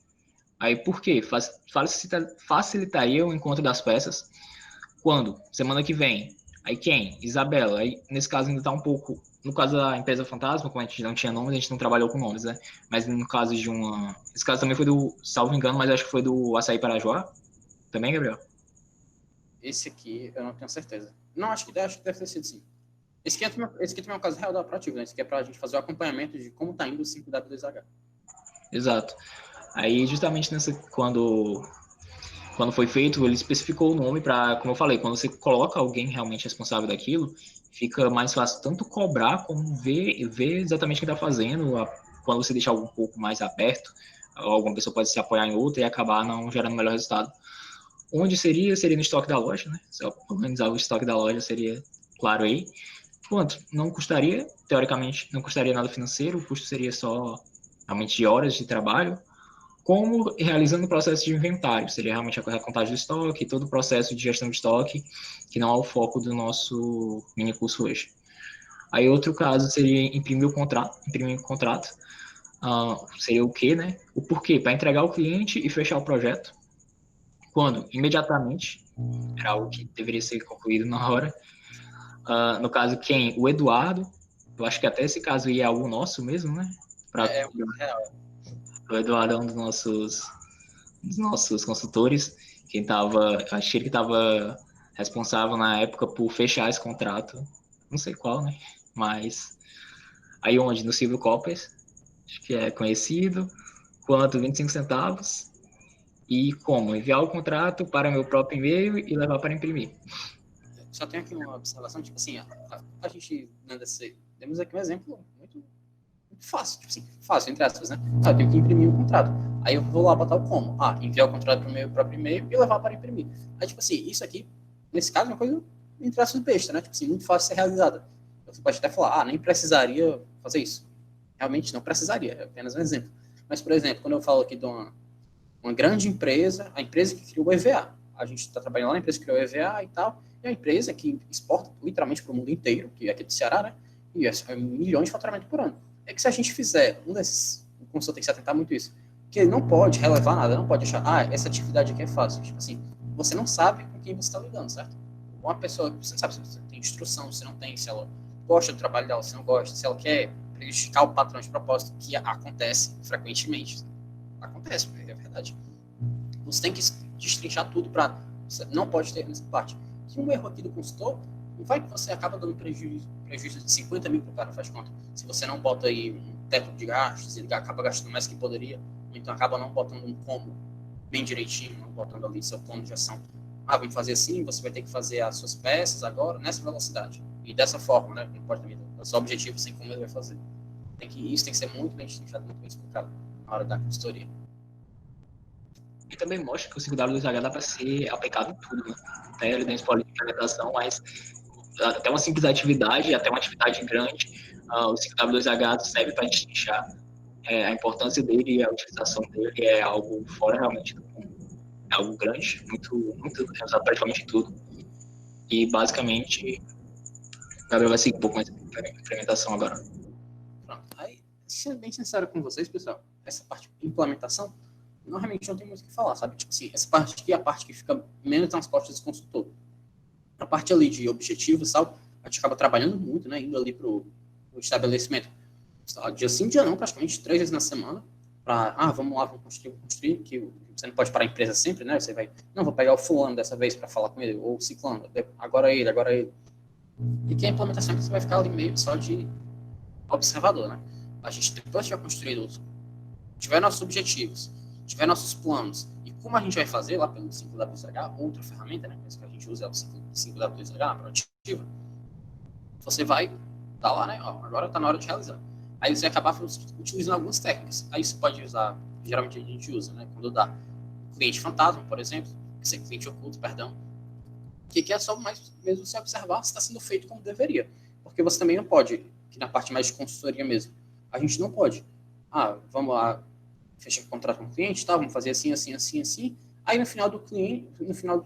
Aí por quê? Facilitaria o encontro das peças. Quando? Semana que vem. Aí quem? Isabela. Aí nesse caso ainda está um pouco, no caso da empresa fantasma, como a gente não tinha nomes, a gente não trabalhou com nomes, né? Mas no caso de esse caso também foi salvo engano, mas acho que foi do Açaí Parajoá, também, Gabriel? Esse aqui eu não tenho certeza. Não, acho que deve ter sido sim. Esse aqui também é um caso real da Proativa, né? Esse aqui é pra gente fazer o acompanhamento de como tá indo o 5W2H. Exato. Aí justamente quando foi feito, ele especificou o nome para, como eu falei, quando você coloca alguém realmente responsável daquilo, fica mais fácil tanto cobrar como ver exatamente o que está fazendo. Quando você deixa algo um pouco mais aberto, alguma pessoa pode se apoiar em outra e acabar não gerando o melhor resultado. Onde seria no estoque da loja, né? Se organizar o estoque da loja seria claro aí. Quanto? Não custaria, teoricamente, não custaria nada financeiro, o custo seria só realmente de horas de trabalho, como realizando o processo de inventário, seria realmente a contagem do estoque, todo o processo de gestão de estoque, que não é o foco do nosso mini curso hoje. Aí outro caso seria imprimir o contrato, seria o quê, né? O porquê, para entregar ao cliente e fechar o projeto. Quando? Imediatamente, era algo que deveria ser concluído na hora. No caso, quem? O Eduardo, eu acho que até esse caso aí é algo nosso mesmo, né? É real. O Eduardo é um dos nossos consultores, acho que ele que estava responsável na época por fechar esse contrato, não sei qual, né? Mas aí onde? No Silvio Coppers, acho que é conhecido, quanto 25 centavos, e como? Enviar o contrato para meu próprio e-mail e levar para imprimir. Só tem aqui uma observação, tipo assim, a gente, temos aqui um exemplo muito fácil, tipo assim, fácil, entre aspas, né? Eu tenho que imprimir o contrato. Aí eu vou lá botar o como. Enviar o contrato para o meu próprio e-mail e levar para imprimir. Aí, tipo assim, isso aqui, nesse caso, é uma coisa, entre aspas, besta, né? Tipo assim, muito fácil de ser realizada. Você pode até falar, nem precisaria fazer isso. Realmente não precisaria, é apenas um exemplo. Mas, por exemplo, quando eu falo aqui de uma grande empresa, a empresa que criou o EVA. A gente está trabalhando lá na empresa que criou o EVA e tal, e a empresa que exporta literalmente para o mundo inteiro, que é aqui do Ceará, né? E é milhões de faturamento por ano. É que se a gente fizer o consultor tem que se atentar muito a isso, que ele não pode relevar nada, não pode achar, essa atividade aqui é fácil. Tipo assim, você não sabe com quem você está lidando, certo? Uma pessoa, você não sabe se você tem instrução, se não tem, se ela gosta do trabalho dela, se não gosta, se ela quer prejudicar o patrão de propósito, que acontece frequentemente. Acontece, é verdade. Você tem que destrinchar tudo para... Você não pode ter nessa parte. Que um erro aqui do consultor, vai que você acaba dando prejuízo de 50 mil para o cara, faz conta. Se você não bota aí um teto de gastos, ele acaba gastando mais que poderia, ou então acaba não botando um como bem direitinho, não botando ali seu plano de ação. Vamos fazer assim, você vai ter que fazer as suas peças agora nessa velocidade. E dessa forma, né? Não pode também dar só objetivo sem como ele vai fazer. Isso tem que ser muito bem destrinchado, muito bem explicado na hora da consultoria. E também mostra que o 5W2H dá para ser aplicado em tudo, né? Até ele tem spoiler de implementação, mas até uma simples atividade, até uma atividade grande, o 5W2H serve para destrinchar a importância dele e a utilização dele é algo fora realmente do comum. É algo grande, muito usado praticamente em tudo. E basicamente, o Gabriel vai seguir um pouco mais de implementação agora. Pronto. Aí, sendo bem sincero com vocês, pessoal, essa parte de implementação, normalmente não tem muito o que falar, sabe? Tipo assim, essa parte aqui é a parte que fica menos nas costas do consultor. A parte ali de objetivos, sabe? A gente acaba trabalhando muito, né? Indo ali pro estabelecimento. Dia sim, dia não, praticamente 3 vezes na semana. Vamos lá, vamos construir, que você não pode parar a empresa sempre, né? Você vai, não, vou pegar o fulano dessa vez para falar com ele, ou o ciclano, agora ele. E que a implementação você vai ficar ali meio só de observador, né? A gente, depois de tiver construído, tiver nossos objetivos, tiver nossos planos, e como a gente vai fazer lá pelo 5W2H, outra ferramenta, né? Que a gente usa é o 5W2H, proativa, você vai dar lá, né? Agora está na hora de realizar. Aí você vai acabar utilizando algumas técnicas. Aí você pode usar, geralmente a gente usa, né? Quando dá cliente fantasma, por exemplo, cliente oculto, perdão, que é só mais mesmo você observar se está sendo feito como deveria. Porque você também não pode, que na parte mais de consultoria mesmo, a gente não pode. Vamos lá, fechar o contrato com o cliente, tá? Vamos fazer assim, assim, assim, assim. Aí no final do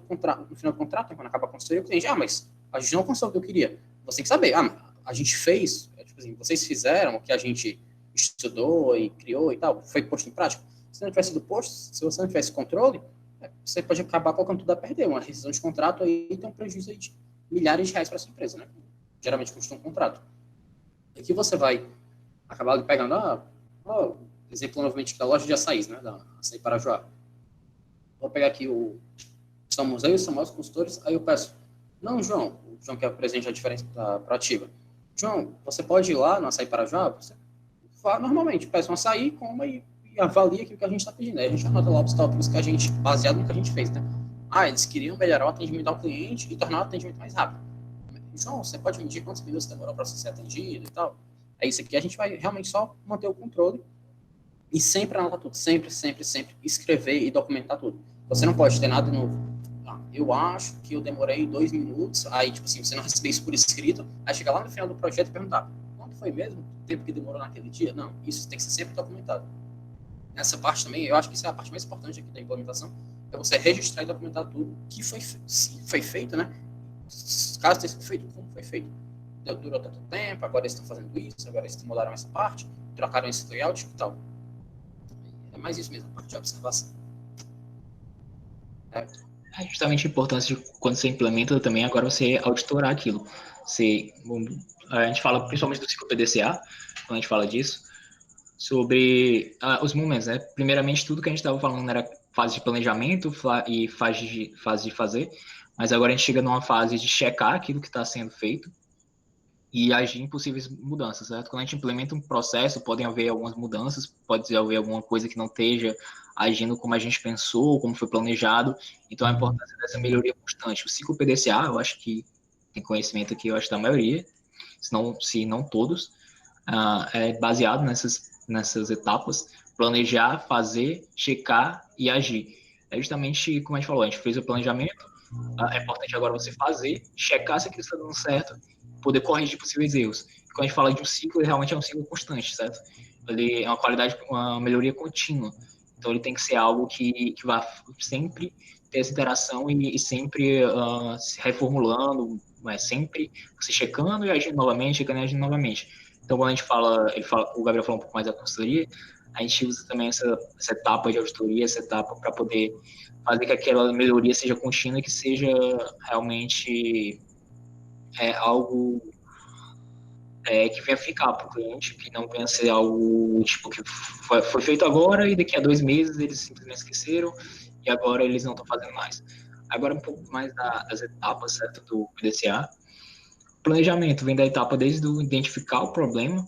contrato, quando acaba a consultoria, o cliente, mas a gente não conseguiu o que eu queria. Você tem que saber, a gente fez, tipo assim, vocês fizeram o que a gente estudou e criou e tal, foi posto em prática. Se não tivesse sido posto, se você não tivesse controle, você pode acabar colocando tudo a perder. Uma rescisão de contrato aí tem um prejuízo aí de milhares de reais para a sua empresa, né? Geralmente custa um contrato. E aqui você vai acabar pegando, exemplo novamente da loja de açaís, né? Da Açaí Parajoá. Vou pegar aqui somos eu e os Samuel, os consultores, aí eu peço, não, João, o João que é o presidente da diferença da Proativa, João, você pode ir lá no Açaí Parajoá? Você fala, normalmente, peça um açaí, coma e avalia aquilo que a gente está pedindo. Aí a gente anota lá os tópicos que a gente, baseado no que a gente fez, né? Eles queriam melhorar o atendimento ao cliente e tornar o atendimento mais rápido. Então, você pode medir quantos minutos demorou para você ser atendido e tal. É isso aqui, a gente vai realmente só manter o controle e sempre anotar tudo, sempre escrever e documentar tudo. Você não pode ter nada novo. Eu acho que eu demorei 2 minutos, aí, tipo assim, você não receber isso por escrito, aí chegar lá no final do projeto e perguntar, quanto foi mesmo o tempo que demorou naquele dia? Não, isso tem que ser sempre documentado. Nessa parte também, eu acho que isso é a parte mais importante aqui da implementação, é você registrar e documentar tudo que se foi feito, né? Caso tenha sido feito, como foi feito. Durou tanto tempo, agora eles estão fazendo isso, agora eles mudaram essa parte, trocaram esse layout e tal. É mais isso mesmo, a parte de observação. É justamente a importância de quando você implementa também, agora você auditorar aquilo. A gente fala principalmente do ciclo PDCA, quando a gente fala disso, sobre os momentos, né? Primeiramente, tudo que a gente estava falando era fase de planejamento e fase de fazer, mas agora a gente chega numa fase de checar aquilo que está sendo feito e agir em possíveis mudanças, certo? Quando a gente implementa um processo, podem haver algumas mudanças, pode haver alguma coisa que não esteja agindo como a gente pensou, como foi planejado, então a importância dessa melhoria constante. O ciclo PDCA, eu acho que tem conhecimento aqui, eu acho da maioria, se não todos, é baseado nessas etapas, planejar, fazer, checar e agir. É justamente como a gente falou, a gente fez o planejamento, é importante agora você fazer, checar se aquilo está dando certo, poder corrigir possíveis erros. Quando a gente fala de um ciclo, ele realmente é um ciclo constante, certo? Ele é uma qualidade, uma melhoria contínua. Então, ele tem que ser algo que vai sempre ter essa interação e sempre se reformulando, mas sempre se checando e agindo novamente, checando e agindo novamente. Então, quando a gente o Gabriel falou um pouco mais da consultoria, a gente usa também essa etapa de auditoria, essa etapa para poder fazer que aquela melhoria seja contínua e que seja realmente algo que venha ficar para o cliente, que não venha ser algo tipo que foi feito agora e daqui a 2 meses eles simplesmente esqueceram e agora eles não estão fazendo mais. Agora um pouco mais das etapas, certo, do PDCA. O planejamento vem da etapa desde o identificar o problema,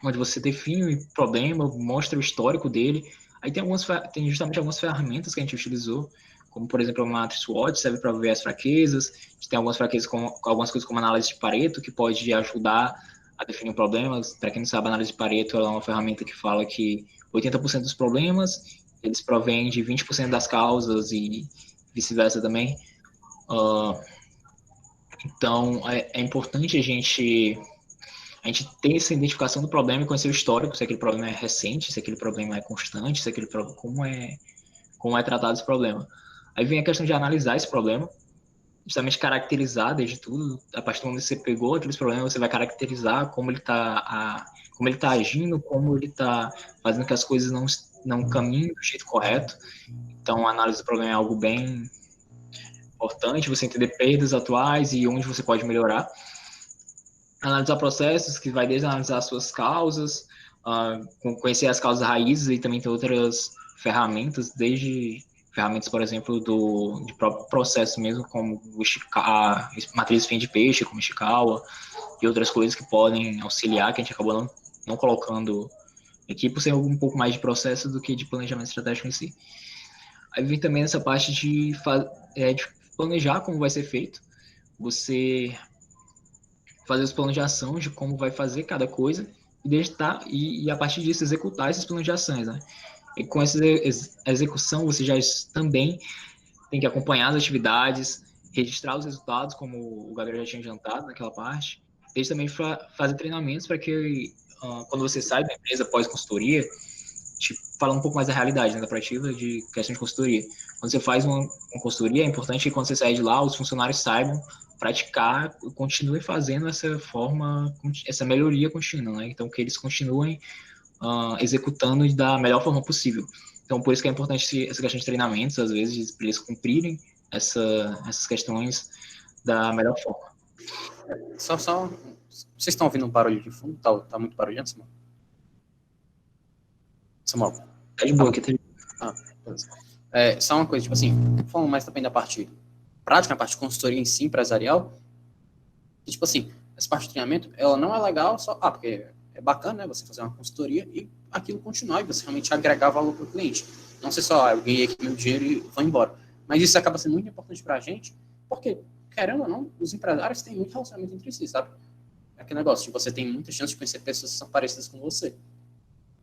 onde você define o problema, mostra o histórico dele. Aí tem justamente algumas ferramentas que a gente utilizou, como, por exemplo, a Matrix SWOT, serve para ver as fraquezas. A gente tem algumas fraquezas, algumas coisas como análise de Pareto, que pode ajudar a definir problemas. Para quem não sabe, a análise de Pareto é uma ferramenta que fala que 80% dos problemas, eles provêm de 20% das causas e vice-versa também. Então, é importante a gente ter essa identificação do problema e conhecer o histórico, se aquele problema é recente, se aquele problema é constante, se aquele como é tratado esse problema. Aí vem a questão de analisar esse problema, justamente caracterizar desde tudo. A partir do momento que você pegou aqueles problemas, você vai caracterizar como ele está agindo, como ele está fazendo que as coisas não caminhem do jeito correto. Então, a análise do problema é algo bem importante, você entender perdas atuais e onde você pode melhorar. Analisar processos, que vai desde analisar as suas causas, conhecer as causas raízes, e também tem outras ferramentas, desde ferramentas, por exemplo, de próprio processo mesmo, como a matriz fim de peixe, como Ishikawa, e outras coisas que podem auxiliar, que a gente acabou não colocando aqui, por ser um pouco mais de processo do que de planejamento estratégico em si. Aí vem também essa parte de planejar como vai ser feito, você fazer os planos de ação de como vai fazer cada coisa e a partir disso executar esses planos de ações, né? E com essa execução você já também tem que acompanhar as atividades, registrar os resultados, como o Gabriel já tinha adiantado naquela parte. Desde também fazer treinamentos para que quando você sai da empresa pós-consultoria, tipo, falando um pouco mais da realidade, né, da prática de questão de consultoria. Quando você faz uma consultoria, é importante que quando você sair de lá, os funcionários saibam praticar, continuem fazendo essa melhoria contínua, né? Então, que eles continuem executando da melhor forma possível. Então, por isso que é importante essa questão de treinamentos, às vezes, para eles cumprirem essas questões da melhor forma. Vocês estão ouvindo um barulho de fundo? Tá muito barulhento, Samuel? Samuel? Tá de boa aqui, tá de boa. Beleza. Só uma coisa, tipo assim, falando mais também da parte prática, a parte de consultoria em si, empresarial, que, tipo assim, essa parte de treinamento, ela não é legal só, porque é bacana, né, você fazer uma consultoria e aquilo continuar, e você realmente agregar valor para o cliente. Não ser só, eu ganhei aqui meu dinheiro e vou embora. Mas isso acaba sendo muito importante para a gente, porque, querendo ou não, os empresários têm muito relacionamento entre si, sabe? É aquele negócio de você tem muita chance de conhecer pessoas que são parecidas com você.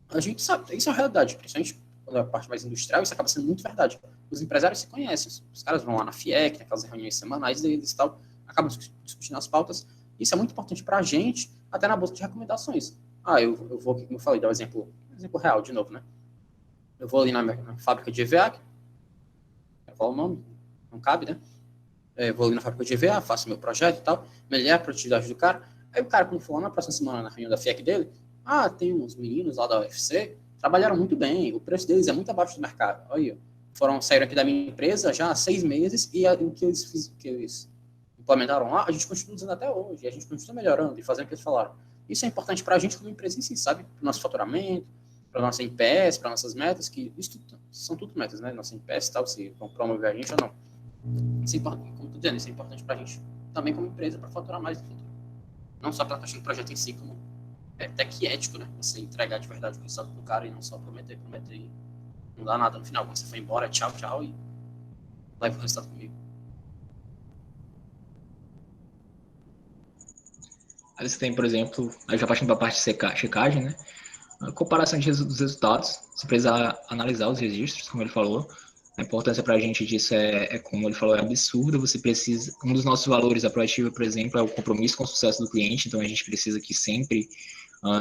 A gente sabe, isso é a realidade, principalmente quando é a parte mais industrial, isso acaba sendo muito verdade. Os empresários se conhecem, os caras vão lá na FIEC, naquelas reuniões semanais deles e tal, acabam discutindo as pautas. Isso é muito importante para a gente, até na bolsa de recomendações. Eu vou, como eu falei, dar um exemplo real de novo, né? Eu vou ali na fábrica de EVA, qual o nome? Não cabe, né? Eu vou ali na fábrica de EVA, faço meu projeto e tal, melhorar a produtividade do cara. Aí o cara, quando for lá na próxima semana, na reunião da FIEC dele, tem uns meninos lá da UFC, trabalharam muito bem, o preço deles é muito abaixo do mercado. Olha, saíram aqui da minha empresa já há 6 meses e o que eles implementaram lá, a gente continua usando até hoje, a gente continua melhorando e fazendo o que eles falaram. Isso é importante para a gente como empresa em si, sabe? Para o nosso faturamento, para a nossa NPS, para nossas metas, que isso são tudo metas, né? Nossa NPS e tal, se vão promover a gente ou não. Isso é importante, como estou dizendo, isso é importante para a gente também como empresa para faturar mais no futuro. Não só pela questão do projeto em si, como até que ético, né? Você entregar de verdade o resultado pro cara e não só prometer e não dá nada no final. Quando você for embora, tchau e leva o resultado comigo. Aí você tem, por exemplo, aí já partindo para a parte de checagem, né? A comparação dos resultados, você precisa analisar os registros, como ele falou. A importância para a gente disso como ele falou, é absurda. Você precisa. Um dos nossos valores da Proativa, por exemplo, é o compromisso com o sucesso do cliente. Então a gente precisa que sempre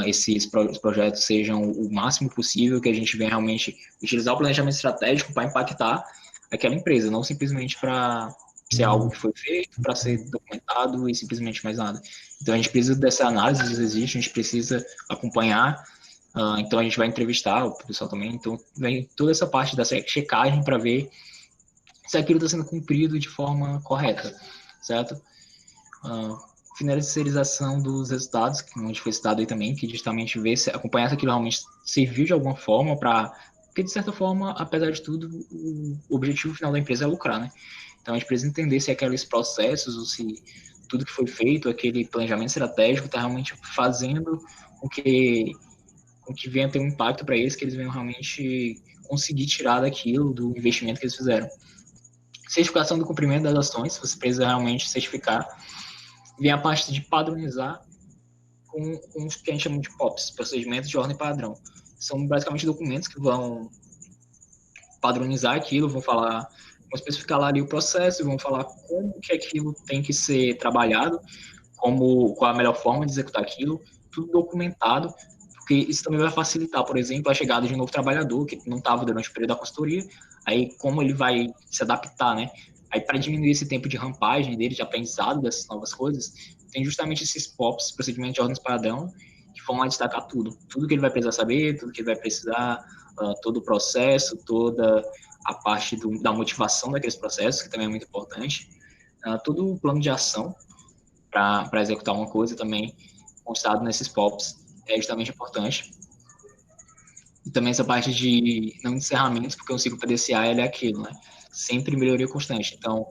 esses projetos sejam o máximo possível, que a gente venha realmente utilizar o planejamento estratégico para impactar aquela empresa, não simplesmente para ser algo que foi feito, para ser documentado e simplesmente mais nada. Então a gente precisa dessa análise dos registros, a gente precisa acompanhar. Então a gente vai entrevistar o pessoal também. Então vem toda essa parte da checagem para ver se aquilo está sendo cumprido de forma correta, certo? Finalização dos resultados, onde foi citado aí também, que justamente ver se acompanhar se aquilo realmente serviu de alguma forma para Porque, de certa forma, apesar de tudo, o objetivo final da empresa é lucrar, né? Então, a gente precisa entender se aqueles processos, ou se tudo que foi feito, aquele planejamento estratégico, está realmente fazendo com que venha ter um impacto para eles, que eles venham realmente conseguir tirar daquilo, do investimento que eles fizeram. Certificação do cumprimento das ações, você precisa realmente certificar. Vem a parte de padronizar com os que a gente chama de POPs, procedimentos de ordem padrão. São basicamente documentos que vão padronizar aquilo, vão especificar lá ali o processo, vão falar como que aquilo tem que ser trabalhado, qual a melhor forma de executar aquilo, tudo documentado, porque isso também vai facilitar, por exemplo, a chegada de um novo trabalhador que não estava durante o período da consultoria, aí como ele vai se adaptar, né? Aí para diminuir esse tempo de rampagem dele, de aprendizado dessas novas coisas, tem justamente esses POPs, procedimentos de ordens padrão, que vão lá destacar tudo que ele vai precisar saber, tudo que ele vai precisar, todo o processo, toda a parte da motivação daqueles processos, que também é muito importante, todo o plano de ação para executar uma coisa também constado nesses POPs é extremamente importante. E também essa parte de não encerramentos, porque o ciclo PDCA ele é aquilo, né? Sempre melhoria constante. Então,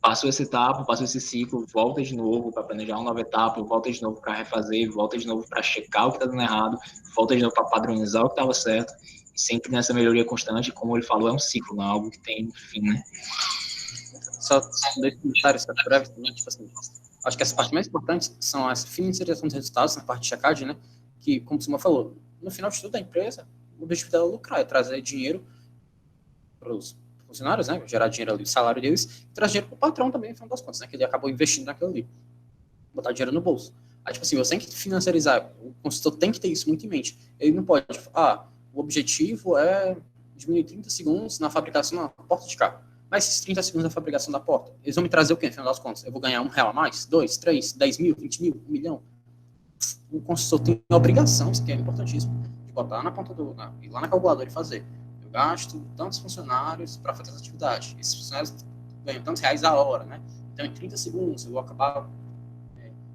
passou essa etapa, passou esse ciclo, volta de novo para planejar uma nova etapa, volta de novo para refazer, volta de novo para checar o que está dando errado, volta de novo para padronizar o que estava certo, e sempre nessa melhoria constante, como ele falou, é um ciclo, não é algo que tem fim, né? Só 2 comentários breves também, tipo assim, acho que as partes mais importantes são as financiarização dos resultados, na parte de checagem, né, que, como o Simão falou, no final de tudo, a empresa, o objetivo dela é lucrar, é trazer dinheiro para os funcionários, né, gerar dinheiro ali, o salário deles, e trazer dinheiro para o patrão também, no final das contas, né, que ele acabou investindo naquilo ali, botar dinheiro no bolso. Aí, tipo assim, você tem que financiarizar, o consultor tem que ter isso muito em mente. Ele não pode, o objetivo é diminuir 30 segundos na fabricação da porta de carro. Mas esses 30 segundos na fabricação da porta, eles vão me trazer o quê, no final das contas? Eu vou ganhar R$1 a mais? 2, 3, 10 mil, 20 mil, 1 milhão? O consultor tem a obrigação, isso que é importantíssimo, de botar na ponta ir lá na calculadora e fazer. Eu gasto tantos funcionários para fazer essa atividade. Esses funcionários ganham tantos reais a hora, né? Então, em 30 segundos, eu vou acabar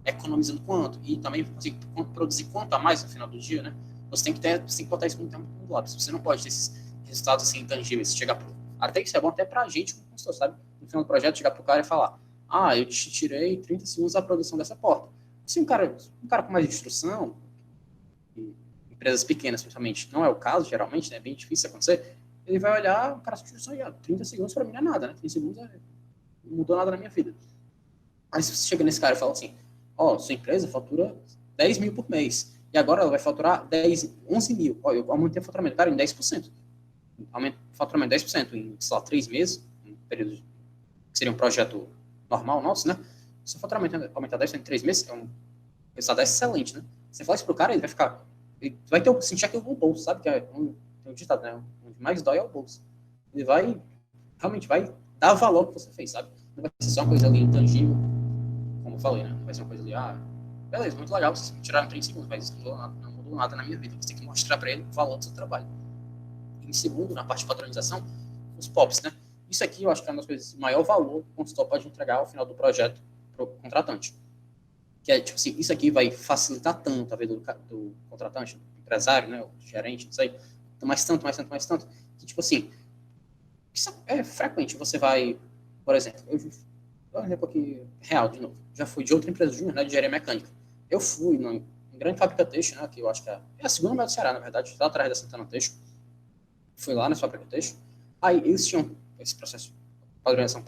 economizando quanto? E também consigo produzir quanto a mais no final do dia, né? Você tem que botar isso muito tempo do lado. Você não pode ter esses resultados assim intangíveis, chegar até isso é bom até pra gente como consultor, sabe? No final do projeto, chegar pro cara e falar: eu te tirei 30 segundos da produção dessa porta. Se um cara com mais instrução, empresas pequenas, principalmente, não é o caso, geralmente, né? É bem difícil acontecer, ele vai olhar, o cara, instrução aí, 30 segundos pra mim não é nada, né? 30 segundos não mudou nada na minha vida. Aí se você chega nesse cara e fala assim: sua empresa fatura 10 mil por mês, e agora ela vai faturar 11 mil. Eu aumentei o faturamento, cara, em 10%. Aumento o faturamento em 10% em, sei lá, 3 meses, um período que seria um projeto normal nosso, né? Se o faturamento aumentar 10% em 3 meses, é um resultado excelente, né? Você fala isso pro cara, ele vai ficar... Ele vai sentir aquilo no bolso, sabe? Que tem um ditado, né? Onde mais dói é o bolso. Ele vai, realmente, vai dar valor ao que você fez, sabe? Não vai ser só uma coisa ali intangível, como eu falei, né? Vai ser uma coisa ali, beleza, muito legal, vocês me tiraram 30 segundos, mas isso não mudou nada na minha vida. Você tem que mostrar para ele o valor do seu trabalho. Em segundo, na parte de padronização, os POPs, né? Isso aqui eu acho que é uma das coisas de maior valor que o consultor pode entregar ao final do projeto para o contratante. Que é, tipo assim, isso aqui vai facilitar tanto a vida do contratante, do empresário, né? O gerente, não sei. Então, mais tanto, que, tipo assim, isso é frequente. Você vai, por exemplo, eu vou dar um exemplo aqui real, de novo. Já fui de outra empresa júnior, né, de engenharia mecânica. Eu fui em grande fábrica têxtil, né, que eu acho que é a segunda maior do Ceará, na verdade, lá atrás da Santana Têxtil. Fui lá nessa fábrica têxtil. Aí eles tinham esse processo de operação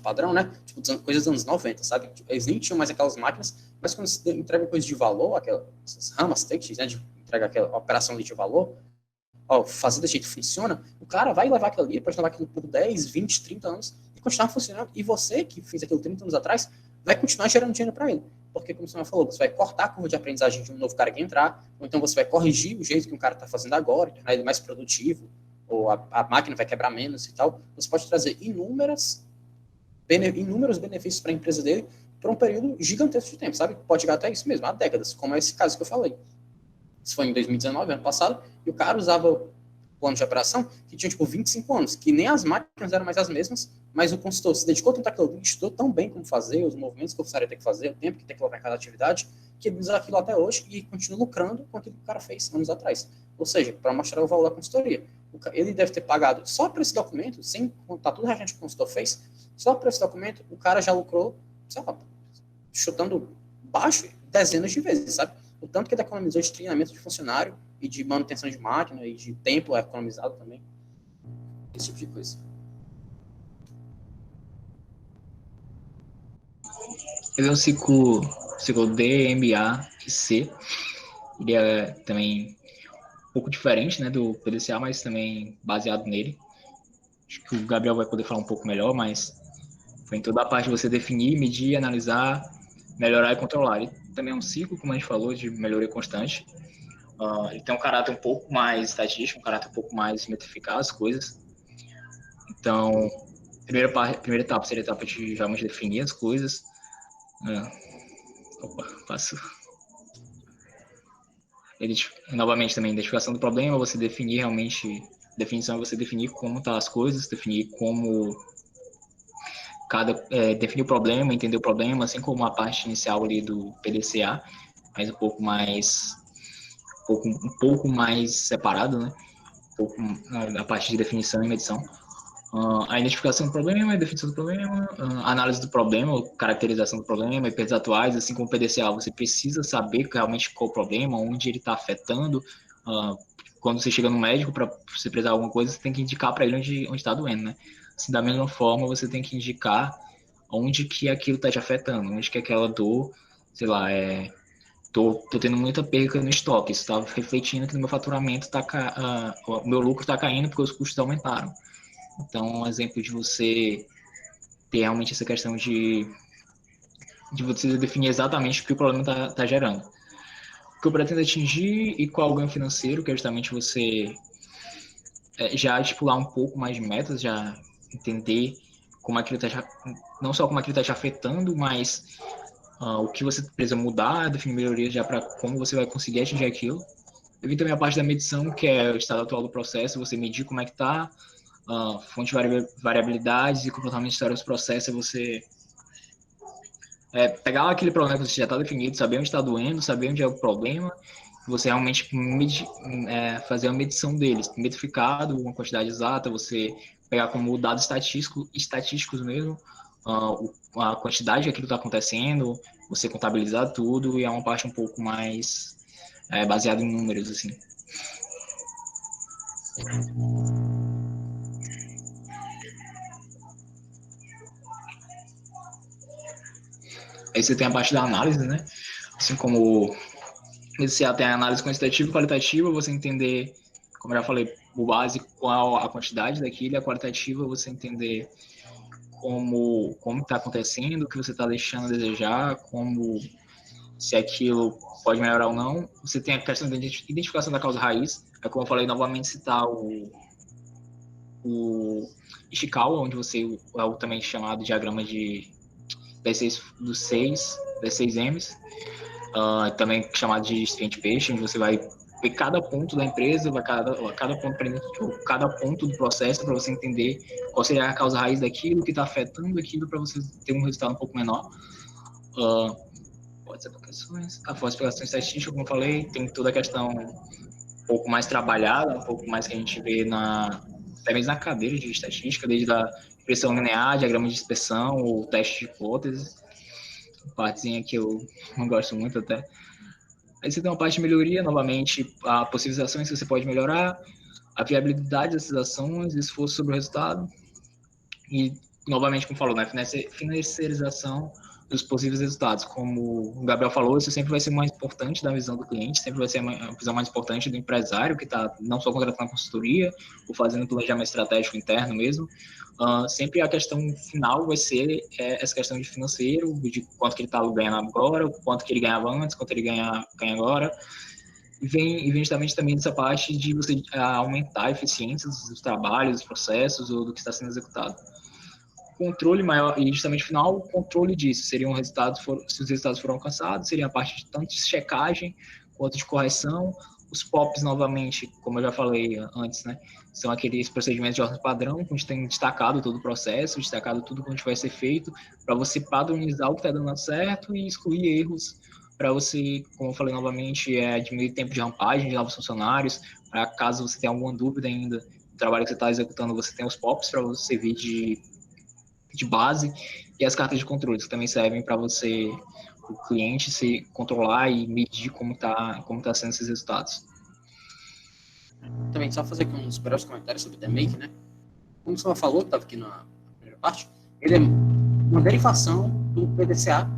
padrão, né? Tipo, coisas dos anos 90, sabe? Tipo, eles nem tinham mais aquelas máquinas, mas quando você entrega coisa de valor, essas ramas têxteis, né? De entrega aquela operação de valor, fazer desse jeito funciona, o cara vai levar aquilo ali, pode levar aquilo por 10, 20, 30 anos e continuar funcionando. E você, que fez aquilo 30 anos atrás, vai continuar gerando dinheiro para ele. Porque, como você falou, você vai cortar a curva de aprendizagem de um novo cara que entrar, ou então você vai corrigir o jeito que o cara está fazendo agora, tornar ele mais produtivo, ou a máquina vai quebrar menos e tal. Você pode trazer inúmeros benefícios para a empresa dele por um período gigantesco de tempo, sabe? Pode chegar até isso mesmo, há décadas, como é esse caso que eu falei. Isso foi em 2019, ano passado, e o cara usava plano de operação que tinha, tipo, 25 anos, que nem as máquinas eram mais as mesmas, mas o consultor se dedicou tanto àquilo, estudou tão bem como fazer, os movimentos que o funcionário tem que fazer, o tempo que tem que colocar em cada atividade, que ele usa aquilo até hoje e continua lucrando com aquilo que o cara fez anos atrás. Ou seja, para mostrar o valor da consultoria. Ele deve ter pagado só por esse documento, sem contar tudo que a gente consultor fez, só por esse documento, o cara já lucrou, sei lá, chutando baixo dezenas de vezes, sabe? O tanto que ele economizou de treinamento de funcionário e de manutenção de máquina e de tempo economizado também. Esse tipo de coisa. Ele é um ciclo D, MA e C. Ele é também um pouco diferente, né, do PDCA, mas também baseado nele. Acho que o Gabriel vai poder falar um pouco melhor, mas foi em toda a parte de você definir, medir, analisar, melhorar e controlar. Ele também é um ciclo, como a gente falou, de melhoria constante. Ele tem um caráter um pouco mais estatístico, um caráter um pouco mais de metrificar as coisas. Então, primeira etapa seria a etapa de realmente definir as coisas. Passo. Novamente também, identificação do problema, você definir realmente, definição é você definir como estão as coisas, definir como definir o problema, entender o problema, assim como a parte inicial ali do PDCA, mas um pouco mais separado, né? Um pouco a parte de definição e medição. A identificação do problema, a definição do problema, a análise do problema, caracterização do problema, hipotéses atuais, assim como o PDCA, você precisa saber realmente qual o problema, onde ele está afetando. Quando você chega no médico para você precisar de alguma coisa, você tem que indicar para ele onde está doendo, né? Assim, da mesma forma, você tem que indicar onde que aquilo está te afetando, onde que aquela dor, sei lá, tô tendo muita perca no estoque, isso está refletindo que no meu faturamento o meu lucro está caindo porque os custos aumentaram. Então, um exemplo de você ter realmente essa questão de você definir exatamente o que o problema está gerando. O que eu pretendo atingir e qual é o ganho financeiro, que é justamente você já estipular um pouco mais de metas, já entender como aquilo está, não só como aquilo está te afetando, mas o que você precisa mudar, definir melhorias já para como você vai conseguir atingir aquilo. Eu vi também a parte da medição, que é o estado atual do processo, você medir como é que está, fonte de variabilidades e comportamento histórico dos processos, é você pegar aquele problema que você já está definido, saber onde está doendo, saber onde é o problema, você realmente fazer a medição deles, metrificado, uma quantidade exata, você pegar como dados estatísticos mesmo, a quantidade que aquilo está acontecendo, você contabilizar tudo, e é uma parte um pouco mais baseada em números, assim. Aí você tem a parte da análise, né? Assim como você tem a análise quantitativa e qualitativa, você entender, como eu já falei, o básico, qual a quantidade daquilo, e a qualitativa, você entender como está acontecendo, o que você está deixando a desejar, se aquilo pode melhorar ou não. Você tem a questão da identificação da causa raiz, como eu falei, novamente citar o Ishikawa, onde você é o também chamado diagrama dos seis M's, também chamado de Strength Patient, onde você vai ver cada ponto da empresa, cada ponto do processo para você entender qual seria a causa raiz daquilo, que está afetando aquilo para você ter um resultado um pouco menor. Pode ser aplicações. A explicação estatística, como eu falei, tem toda a questão um pouco mais trabalhada, um pouco mais que a gente vê até mesmo na cadeira de estatística, desde a expressão linear, diagrama de dispersão, ou teste de hipóteses, partezinha que eu não gosto muito até. Aí você tem uma parte de melhoria, novamente, a possíveis ações que você pode melhorar, a viabilidade dessas ações, esforço sobre o resultado, e, novamente, como falou, né, financiarização dos possíveis resultados. Como o Gabriel falou, isso sempre vai ser mais importante da visão do cliente, sempre vai ser a visão mais importante do empresário, que está não só contratando a consultoria, ou fazendo planejamento estratégico interno mesmo. Sempre a questão final vai ser essa questão de financeiro, de quanto que ele está ganhando agora, quanto que ele ganhava antes, quanto ele ganha agora. E vem justamente também dessa parte de você aumentar a eficiência dos trabalhos, dos processos, ou do que está sendo executado. Controle maior, e justamente no final, o controle disso, seriam resultados, se os resultados foram alcançados, seria a parte de tanto de checagem quanto de correção. Os POPs, novamente, como eu já falei antes, né, são aqueles procedimentos de ordem padrão, que a gente tem destacado todo o processo, destacado tudo que vai ser feito, para você padronizar o que está dando certo e excluir erros, para você, como eu falei novamente, diminuir o tempo de rampagem de novos funcionários, para caso você tenha alguma dúvida ainda do trabalho que você está executando, você tem os POPs para você servir de base, e as cartas de controle, que também servem para você, o cliente, se controlar e medir como tá sendo esses resultados. Também só fazer aqui uns breves comentários sobre o DMake, né? Como você falou, que estava aqui na primeira parte, ele é uma derivação do PDCA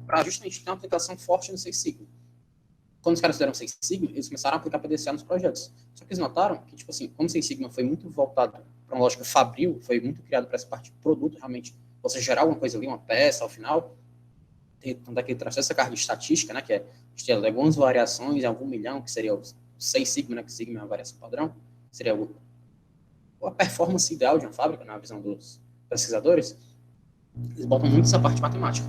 para justamente ter uma aplicação forte no Six Sigma. Quando os caras fizeram Six Sigma, eles começaram a aplicar PDCA nos projetos. Só que eles notaram que, tipo assim, como o Six Sigma foi muito voltado para uma lógica fabril, foi muito criado para essa parte de produto, realmente, você gerar alguma coisa ali, uma peça, ao final, tanto é que ele traz essa carga de estatística, né, que é ter algumas variações em algum milhão, que seria o 6 sigma, né, que sigma é uma variação padrão, seria a performance ideal de uma fábrica, na visão dos pesquisadores. Eles botam muito essa parte matemática.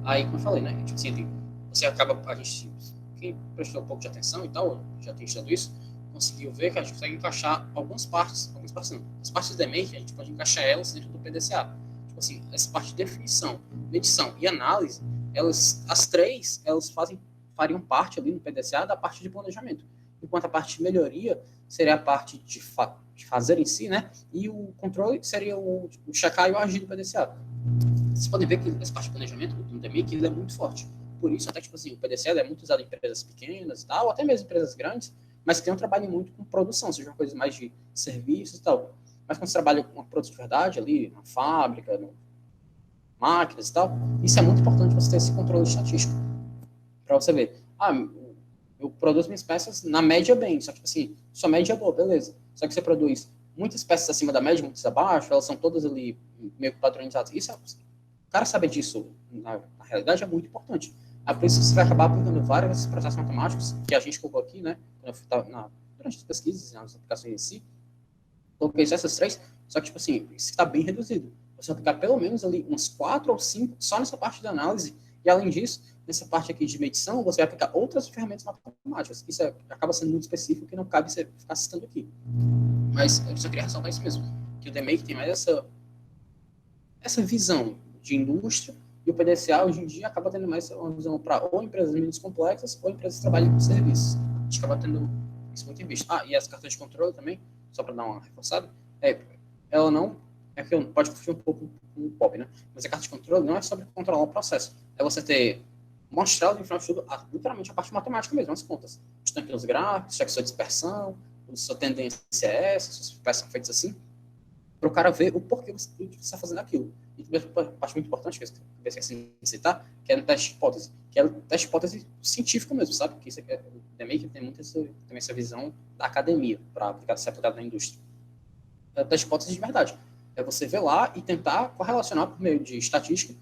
Aí, como eu falei, né, tipo assim, você acaba, a gente, quem prestou um pouco de atenção e tal, já tem estudado isso, conseguiu ver que a gente consegue encaixar algumas partes não. As partes do DMake, a gente pode encaixar elas dentro do PDCA. Tipo assim, essa parte de definição, medição e análise, as três, elas fariam parte ali no PDCA da parte de planejamento. Enquanto a parte de melhoria seria a parte de fazer em si, né? E o controle seria o checar e o agir do PDCA. Vocês podem ver que essa parte de planejamento do DMake, ele é muito forte. Por isso, até tipo assim, o PDCA é muito usado em empresas pequenas e tal, até mesmo empresas grandes, mas que tem um trabalho muito com produção, seja uma coisa mais de serviços e tal. Mas quando você trabalha com uma produto de verdade ali, na fábrica, máquinas e tal, isso é muito importante você ter esse controle estatístico. Para você ver, eu produzo minhas peças na média bem, só que tipo assim, sua média é boa, beleza. Só que você produz muitas peças acima da média, muitas abaixo, elas são todas ali meio que padronizadas. O cara saber disso, na realidade, é muito importante. Por isso você vai acabar aplicando vários processos matemáticos que a gente colocou aqui, né? Durante as pesquisas, nas aplicações em si, coloquei essas três, só que, tipo assim, isso está bem reduzido. Você vai aplicar pelo menos ali uns 4 ou 5 só nessa parte de análise, e além disso, nessa parte aqui de medição, você vai aplicar outras ferramentas matemáticas. Isso acaba sendo muito específico e não cabe você ficar citando aqui. Mas eu só queria ressaltar isso mesmo, que o DMake tem mais essa visão de indústria, e o PDCA hoje em dia acaba tendo mais uma visão para ou empresas menos complexas ou empresas que trabalham com serviços. A gente acaba tendo isso muito em vista. E as cartas de controle também, só para dar uma reforçada, ela não é que pode confundir um pouco com o POP, né? Mas a carta de controle não é sobre controlar o processo. É você mostrar no final de tudo, literalmente a parte matemática mesmo, as contas. Estão aqui os gráficos, cheque sua dispersão, sua tendência é essa, suas peças são feitas assim, para o cara ver o porquê você está fazendo aquilo. E também a parte muito importante, que eu esqueci de citar, que é no teste de hipótese, que é o teste de hipótese científico mesmo, sabe? Que isso é, o DMake tem muito também essa visão da academia para ser aplicado na indústria. É o teste de hipótese de verdade. É você ver lá e tentar correlacionar por meio de estatística.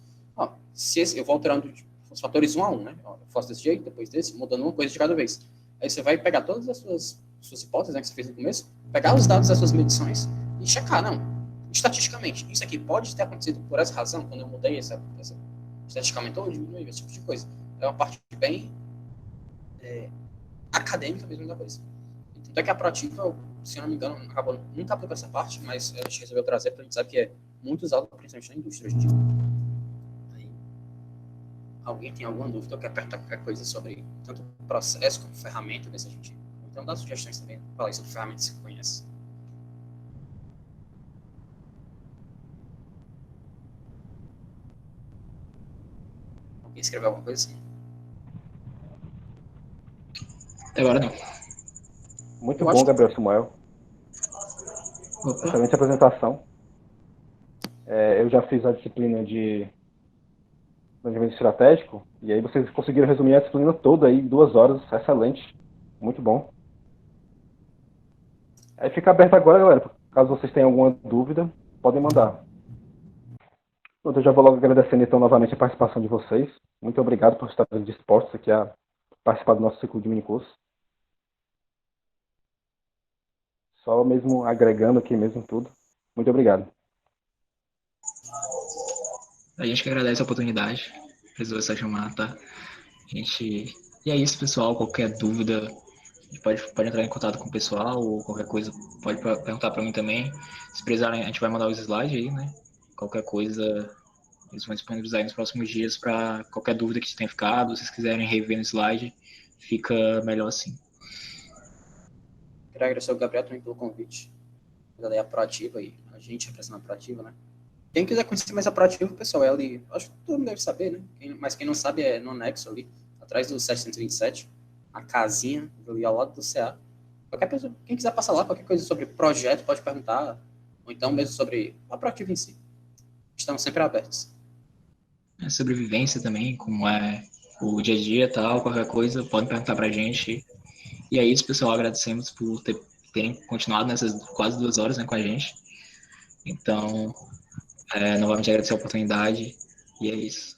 Se eu vou alterando os fatores 1 a 1, né? Eu faço desse jeito, depois desse, mudando uma coisa de cada vez. Aí você vai pegar todas as suas hipóteses, né, que você fez no começo, pegar os dados das suas medições e checar, não, estatisticamente, isso aqui pode ter acontecido por essa razão, quando eu mudei estatisticamente ou diminuiu, esse tipo de coisa. É uma parte bem acadêmica mesmo da coisa. Tanto é que a Proativa, se eu não me engano, acabou nunca aplicou essa parte, mas a gente resolveu trazer porque a gente sabe que é muito usado, principalmente na indústria hoje em dia. Aí, alguém tem alguma dúvida ou quer perguntar qualquer coisa sobre tanto o processo como ferramenta, desse a gente então dá sugestões também, falar sobre ferramentas que você conhece. Alguém escreveu alguma coisa assim? Agora não. Muito bom, Gabriel Samuel. Opa. Excelente apresentação. Eu já fiz a disciplina de planejamento estratégico, e aí vocês conseguiram resumir a disciplina toda aí em 2 horas. Excelente. Muito bom. Aí fica aberto agora, galera. Caso vocês tenham alguma dúvida, podem mandar. Eu já vou logo agradecendo então novamente a participação de vocês. Muito obrigado por estarem dispostos aqui a participar do nosso ciclo de minicurso. Só mesmo agregando aqui mesmo tudo. Muito obrigado. A gente que agradece a oportunidade, resolver essa chamada, tá? E é isso, pessoal. Qualquer dúvida, pode entrar em contato com o pessoal ou qualquer coisa, pode perguntar para mim também. Se precisarem, a gente vai mandar os slides aí, né? Qualquer coisa, eles vão disponibilizar aí nos próximos dias para qualquer dúvida que tenha ficado. Se vocês quiserem rever no slide, fica melhor assim. Queria agradecer ao Gabriel também pelo convite. Ela é a Proativa e a gente representa a Proativa, né? Quem quiser conhecer mais a Proativa, pessoal, é ali, acho que todo mundo deve saber, né? Mas quem não sabe é no anexo ali, atrás do 727, a casinha ali ao lado do CA. Qualquer pessoa, quem quiser passar lá, qualquer coisa sobre projeto, pode perguntar, ou então mesmo sobre a Proativa em si. Estamos sempre abertos. Sobrevivência também, como é o dia a dia e tal, qualquer coisa, podem perguntar pra gente. E é isso, pessoal, agradecemos por terem continuado nessas quase 2 horas, né, com a gente. Então, novamente agradecer a oportunidade, e é isso.